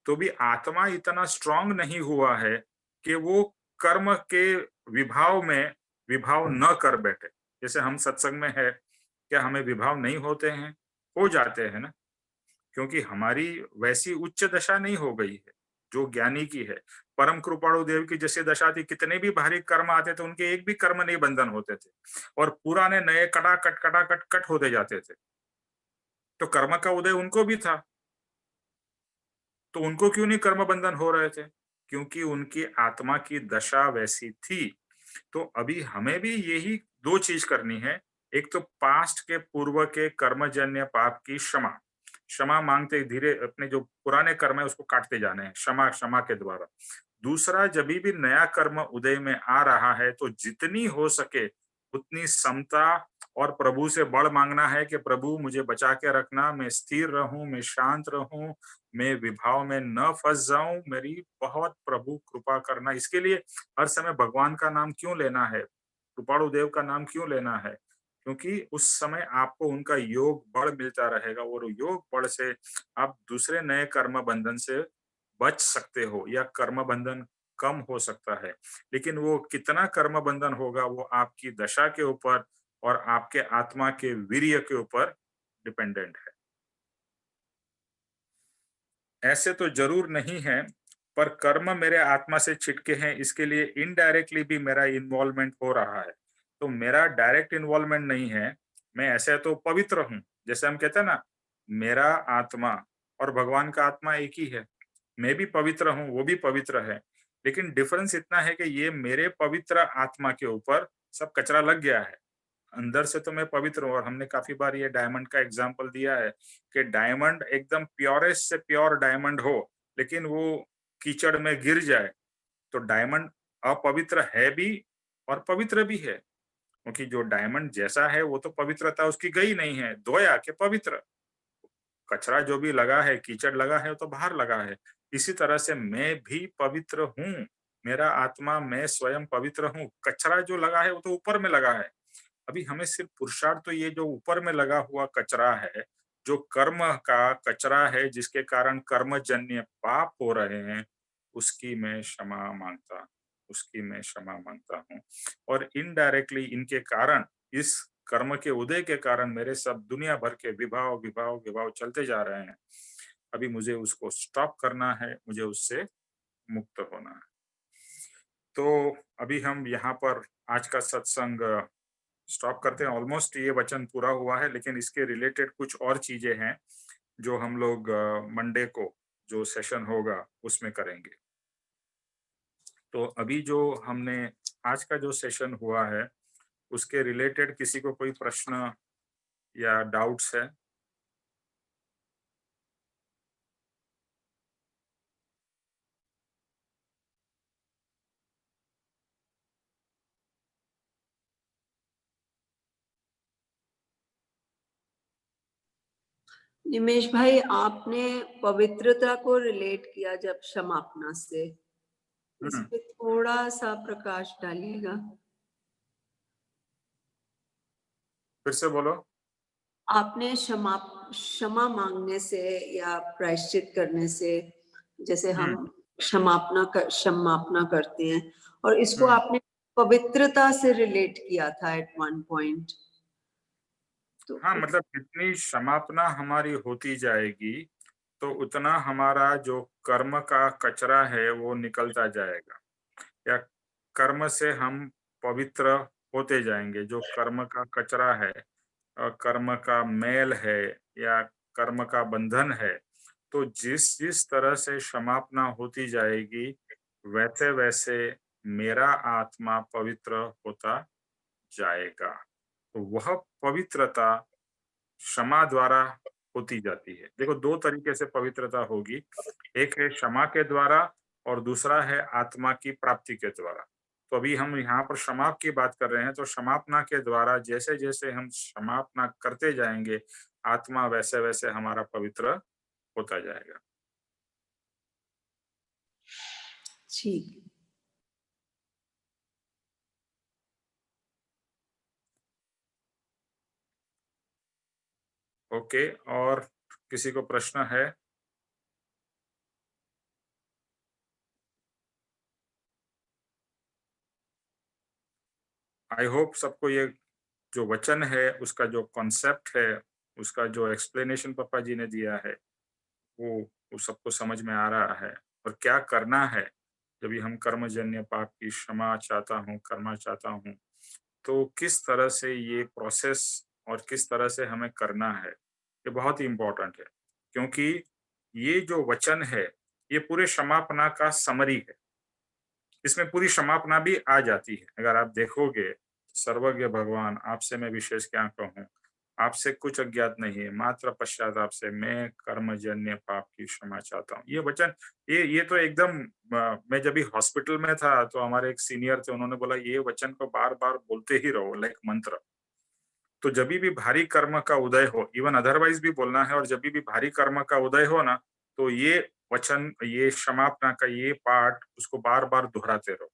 Speaker 1: तो भी आत्मा इतना स्ट्रांग नहीं हुआ है कि वो कर्म के विभाव में विभाव न कर बैठे। जैसे हम सत्संग में है, क्या हमें विभाव नहीं होते हैं? हो जाते हैं ना, क्योंकि हमारी वैसी उच्च दशा नहीं हो गई है जो ज्ञानी की है। परम कृपाणु देव की जैसी दशा थी, कितने भी भारी कर्म आते थे उनके एक भी कर्म नहीं बंधन होते थे, और पुराने नए कटाकट कट होते जाते थे। तो कर्म का उदय उनको भी था, तो उनको क्यों नहीं कर्म बंधन हो रहे थे? क्योंकि उनकी आत्मा की दशा वैसी थी। तो अभी हमें भी यही 2 चीज़ करनी है। एक तो पास्ट के पूर्व के कर्मजन्य पाप की क्षमा। क्षमा माँगते धीरे अपने जो पुराने कर्म है उसको काटते जाने हैं, क्षमा क्षमा के द्वारा। दूसरा, जभी भी नया कर्म उदय में आ रहा है तो जितनी हो सके उतनी समता और प्रभु से बड़ माँगना है कि प्रभु मुझे बचा के रखना, मैं स्थिर रहूँ, मैं शांत रहूँ, मैं विभाव में न फँस जाऊँ, मेरी बहुत प्रभु कृपा करना। इसके लिए हर समय भगवान का नाम क्यों लेना है? कृपाणु देव का नाम क्यों लेना है? क्योंकि उस समय आपको उनका योग बल मिलता रहेगा और योग बल से आप दूसरे नए कर्म बंधन से बच सकते हो या कर्म बंधन कम हो सकता है। लेकिन वो कितना कर्म बंधन होगा वो आपकी दशा के ऊपर और आपके आत्मा के वीर्य के ऊपर डिपेंडेंट है। ऐसे तो जरूर नहीं है, पर कर्म मेरे आत्मा से छिटके हैं, इसके लिए इनडायरेक्टली भी मेरा इन्वॉल्वमेंट हो रहा है। तो मेरा डायरेक्ट इन्वॉल्वमेंट नहीं है, मैं ऐसे तो पवित्र हूँ। जैसे हम कहते हैं ना, मेरा आत्मा और भगवान का आत्मा एक ही है। मैं भी पवित्र हूँ, वो भी पवित्र है। लेकिन डिफरेंस इतना है कि ये मेरे पवित्र आत्मा के ऊपर सब कचरा लग गया है। अंदर से तो मैं पवित्र हूँ, और हमने काफ़ी बार ये डायमंड का एग्ज़ाम्पल दिया है कि डायमंड एकदम प्योरेस्ट से प्योर डायमंड हो, लेकिन वो कीचड़ में गिर जाए, तो डायमंड अपवित्र है भी और पवित्र भी है। क्योंकि जो डायमंड जैसा है, वो तो पवित्रता उसकी गई नहीं है, धोया के पवित्र। कचरा जो भी लगा है, कीचड़ लगा है, वो तो बाहर लगा है। इसी तरह से मैं भी पवित्र हूँ, मेरा आत्मा, मैं स्वयं पवित्र हूँ। कचरा जो लगा है, वो तो ऊपर में लगा है। अभी हमें सिर्फ पुरुषार्थ तो ये जो ऊपर में लगा हुआ कचरा है, जो कर्म का कचरा है जिसके कारण कर्मजन्य पाप हो रहे हैं, उसकी मैं क्षमा मांगता उसकी मैं क्षमा मांगता हूँ। और इनडायरेक्टली इनके कारण, इस कर्म के उदय के कारण मेरे सब दुनिया भर के विभाव विभाव विभाव चलते जा रहे हैं। अभी मुझे उसको स्टॉप करना है, मुझे उससे मुक्त होना है। तो अभी हम यहाँ पर आज का सत्संग स्टॉप करते हैं। ऑलमोस्ट ये वचन पूरा हुआ है, लेकिन इसके रिलेटेड कुछ और चीजें हैं जो हम लोग मंडे को जो सेशन होगा उसमें करेंगे। तो अभी जो हमने आज का जो सेशन हुआ है उसके रिलेटेड किसी को कोई प्रश्न या डाउट्स है?
Speaker 3: निमेश भाई, आपने पवित्रता को रिलेट किया जब क्षमापना से, इस पे थोड़ा सा प्रकाश डालिएगा।
Speaker 1: फिर से बोलो।
Speaker 3: आपने क्षमा मांगने से या प्रायश्चित करने से, जैसे हम क्षमापना करते हैं, और इसको आपने पवित्रता से रिलेट किया था एट वन पॉइंट। तो
Speaker 1: हाँ, मतलब जितनी क्षमापना हमारी होती जाएगी तो उतना हमारा जो कर्म का कचरा है वो निकलता जाएगा, या कर्म से हम पवित्र होते जाएंगे। जो कर्म का कचरा है, कर्म का मैल है या कर्म का बंधन है, तो जिस जिस तरह से क्षमापना होती जाएगी वैसे वैसे मेरा आत्मा पवित्र होता जाएगा। तो वह पवित्रता क्षमा द्वारा होती जाती है। देखो, 2 तरीके से पवित्रता होगी। एक है क्षमा के द्वारा और दूसरा है आत्मा की प्राप्ति के द्वारा। तो अभी हम यहाँ पर क्षमाप की बात कर रहे हैं, तो क्षमापना के द्वारा जैसे जैसे हम क्षमापना करते जाएंगे, आत्मा वैसे वैसे हमारा पवित्र होता जाएगा।
Speaker 3: ठीक।
Speaker 1: ओके, और किसी को प्रश्न है? आई होप सबको ये जो वचन है, उसका जो कॉन्सेप्ट है, उसका जो एक्सप्लेनेशन पापा जी ने दिया है, वो सबको समझ में आ रहा है। और क्या करना है जब भी हम कर्मजन्य पाप की क्षमा करना चाहता हूँ, तो किस तरह से ये प्रोसेस और किस तरह से हमें करना है, ये बहुत ही इम्पोर्टेंट है। क्योंकि ये जो वचन है, ये पूरे क्षमापना का समरी है। इसमें पूरी क्षमापना भी आ जाती है। अगर आप देखोगे, सर्वज्ञ भगवान, आपसे मैं विशेष क्या कहूँ, आपसे कुछ अज्ञात नहीं है, मात्र पश्चाताप से मैं कर्मजन्य पाप की क्षमा चाहता हूँ। ये वचन, ये तो एकदम मैं जब भी हॉस्पिटल में था, तो हमारे एक सीनियर थे, उन्होंने बोला ये वचन को बार बार बोलते ही रहो, लाइक मंत्र। तो जब भी भारी कर्म का उदय हो, इवन अदरवाइज भी बोलना है, और जब भी भारी कर्म का उदय हो ना, तो ये वचन, ये क्षमापना का ये पाठ, उसको बार बार दोहराते रहो।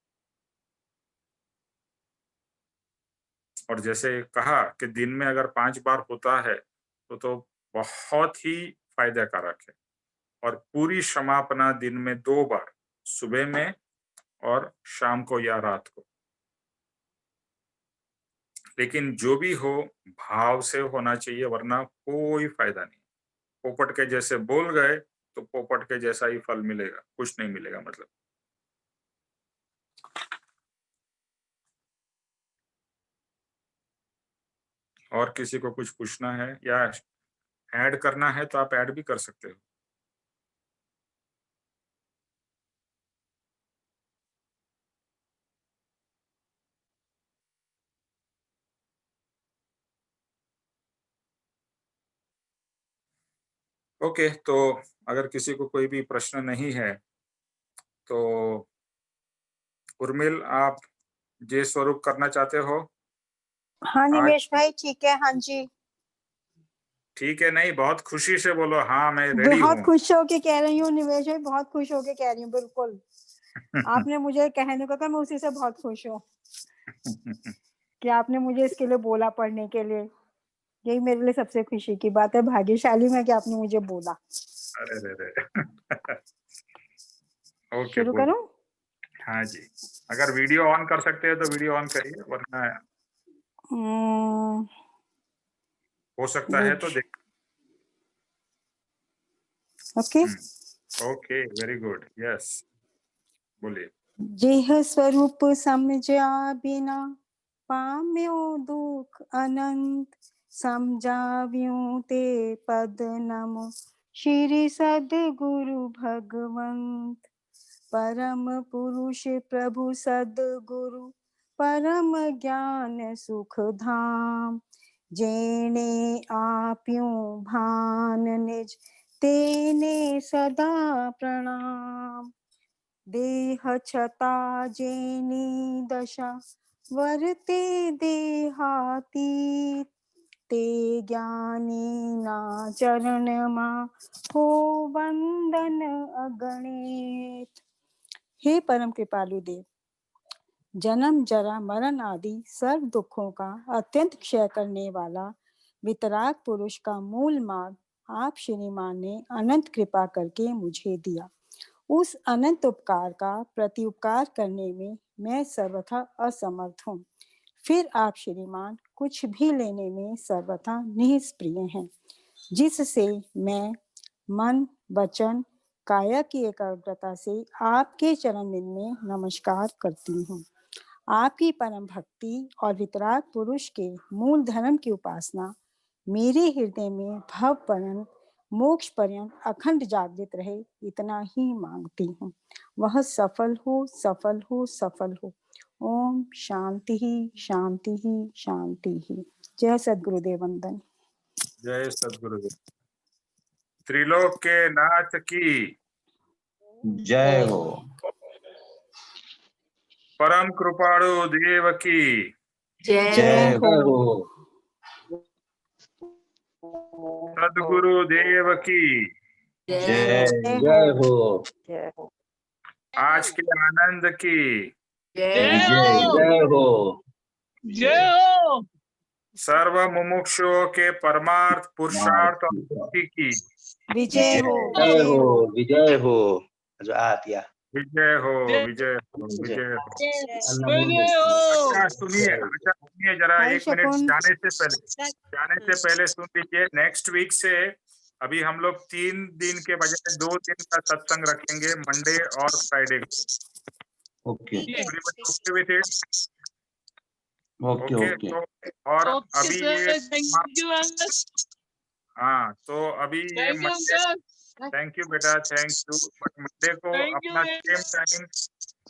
Speaker 1: और जैसे कहा कि दिन में अगर 5 बार होता है, तो बहुत ही फायदा कारक है। और पूरी क्षमापना दिन में 2 बार, सुबह में और शाम को या रात को। लेकिन जो भी हो, भाव से होना चाहिए, वरना कोई फायदा नहीं। पोपट के जैसे बोल गए, तो पोपट के जैसा ही फल मिलेगा, कुछ नहीं मिलेगा मतलब। और किसी को कुछ पूछना है या ऐड करना है, तो आप ऐड भी कर सकते हो। ओके, तो अगर किसी को कोई भी प्रश्न नहीं है, तो उर्मिल, आप जे स्वरूप करना चाहते हो?
Speaker 4: हाँ निमेश भाई, ठीक है। हाँ जी,
Speaker 1: ठीक है, नहीं बहुत खुशी से बोलो, हाँ मैं रेडी
Speaker 4: बहुत
Speaker 1: हूँ।
Speaker 4: खुश होके कह रही हूँ निमेश भाई, बहुत खुश होके कह रही हूँ। बिल्कुल आपने मुझे कहने को कहा, मैं उसी से बहुत खुश हूँ कि आपने मुझे इसके लिए बोला, पढ़ने के लिए। यही मेरे लिए सबसे खुशी की बात है। भाग्यशाली मैं कि आपने मुझे बोला।
Speaker 1: अरे रे रे ओके,
Speaker 4: शुरू
Speaker 1: बोलो।
Speaker 4: करूं?
Speaker 1: हाँ जी, अगर वीडियो ऑन कर सकते हैं तो वीडियो ऑन करिए, वरना हो सकता है तो देख।
Speaker 4: Okay.
Speaker 1: Okay, very good, yes, बोलिए।
Speaker 4: जेह स्वरूप समझा बिना पाम्यो दुख अनंत, समझाव्यूं ते पद नमो श्री सदगुरु भगवंत। परम पुरुष प्रभु सदगुरु परम ज्ञान सुख धाम, जेने आप्यूं भान निज तेने सदा प्रणाम। देह छता जेनी दशा वर्ते देहातीत, ते ज्ञानी ना चरण मा हो वंदन अगणित। हे परम कृपालु देव, जन्म जरा मरण आदि सर्व दुखों का अत्यंत क्षय करने वाला वितराग पुरुष का मूल मार्ग आप श्रीमान ने अनंत कृपा करके मुझे दिया। उस अनंत उपकार का प्रत्युपकार करने में मैं सर्वथा असमर्थ हूँ। फिर आप श्रीमान कुछ भी लेने में सर्वथा निष्प्रिय हैं, जिससे मैं मन वचन काया की एकाग्रता से आपके चरण में नमस्कार करती हूँ। आपकी परम भक्ति और वितराग पुरुष के मूल धर्म की उपासना मेरे हृदय में भव पर्यंत मोक्ष पर्यंत अखंड जागृत रहे, इतना ही मांगती हूँ। वह सफल हो, सफल हो, सफल हो। ओम शांति ही, शांति ही, शांति ही। जय सद्गुरुदेव वंदन।
Speaker 1: जय सद्गुरुदेव। त्रिलोक के नाथ की
Speaker 5: जय हो।
Speaker 1: परम कृपाणु देव की
Speaker 3: जय
Speaker 4: जय
Speaker 3: हो।
Speaker 4: हो।
Speaker 1: सद्गुरु देव की
Speaker 3: जय
Speaker 4: जय हो। जय हो।
Speaker 1: आज के आनंद की
Speaker 3: जय
Speaker 4: जय हो।
Speaker 5: जय हो।
Speaker 1: सर्व मुमुक्षुओं के परमार्थ पुरुषार्थ और मुक्ति की
Speaker 4: विजय हो।
Speaker 6: जय
Speaker 4: विजय
Speaker 6: हो
Speaker 4: हो।
Speaker 6: विजय हो जो आत्या
Speaker 1: विजय हो
Speaker 5: जय
Speaker 1: विजय हो विजय हो।
Speaker 5: जय हो।
Speaker 1: अच्छा सुनिए जरा
Speaker 4: हाय
Speaker 1: एक मिनट
Speaker 4: शकुन।
Speaker 1: जाने से पहले सुन लीजिए। नेक्स्ट वीक से अभी हम लोग 3 दिन के बजाय 2 दिन का सत्संग रखेंगे, मंडे और फ्राइडे को।
Speaker 6: Okay
Speaker 1: Everybody okay with it?
Speaker 6: Okay
Speaker 1: okay
Speaker 6: okay
Speaker 1: तो और
Speaker 5: ओके
Speaker 1: अभी ये
Speaker 5: सर, थैंक यू अंकल,
Speaker 1: हाँ तो अभी ये
Speaker 5: thank you
Speaker 1: Monday,
Speaker 5: uncle,
Speaker 1: thank you बेटा, थैंक यू। बट मंडे को
Speaker 5: थैंक यू
Speaker 1: अपना सेम टाइम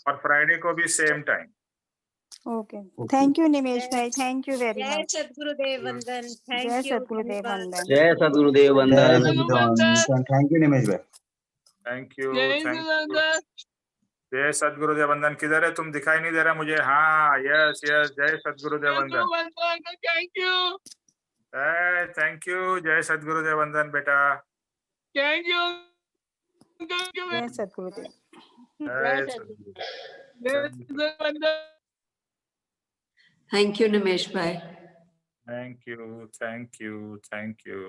Speaker 1: और फ्राइडे को भी same time.
Speaker 4: Okay thank you Nimesh भाई, थैंक यू वेरी
Speaker 2: जय
Speaker 4: मच।
Speaker 2: सद्गुरुदेव वंदन।
Speaker 4: जय
Speaker 2: थैंक यू,
Speaker 4: सतगुरुदेव
Speaker 2: धन्यवाद।
Speaker 4: वंदन।
Speaker 6: जय सद्गुरुदेव वंदन
Speaker 7: थैंक यू निमेश भाई।
Speaker 1: Thank you
Speaker 5: thank
Speaker 1: thank
Speaker 5: you
Speaker 1: you.
Speaker 5: Uncle,
Speaker 1: जय सद्गुरुदेव वंदन। किधर है तुम? दिखाई नहीं दे रहा मुझे। हाँ यस यस, जय सद्गुरुदेव वंदन।
Speaker 5: Uncle, thank you,
Speaker 1: thank you. जय सद्गुरुदेव वंदन बेटा।
Speaker 5: थैंक यू
Speaker 4: जय सतगुरुदेव।
Speaker 1: जय सद्गुरुदेव।
Speaker 5: अंकल।
Speaker 3: थैंक यू निमेश भाई।
Speaker 1: Thank you thank you thank you.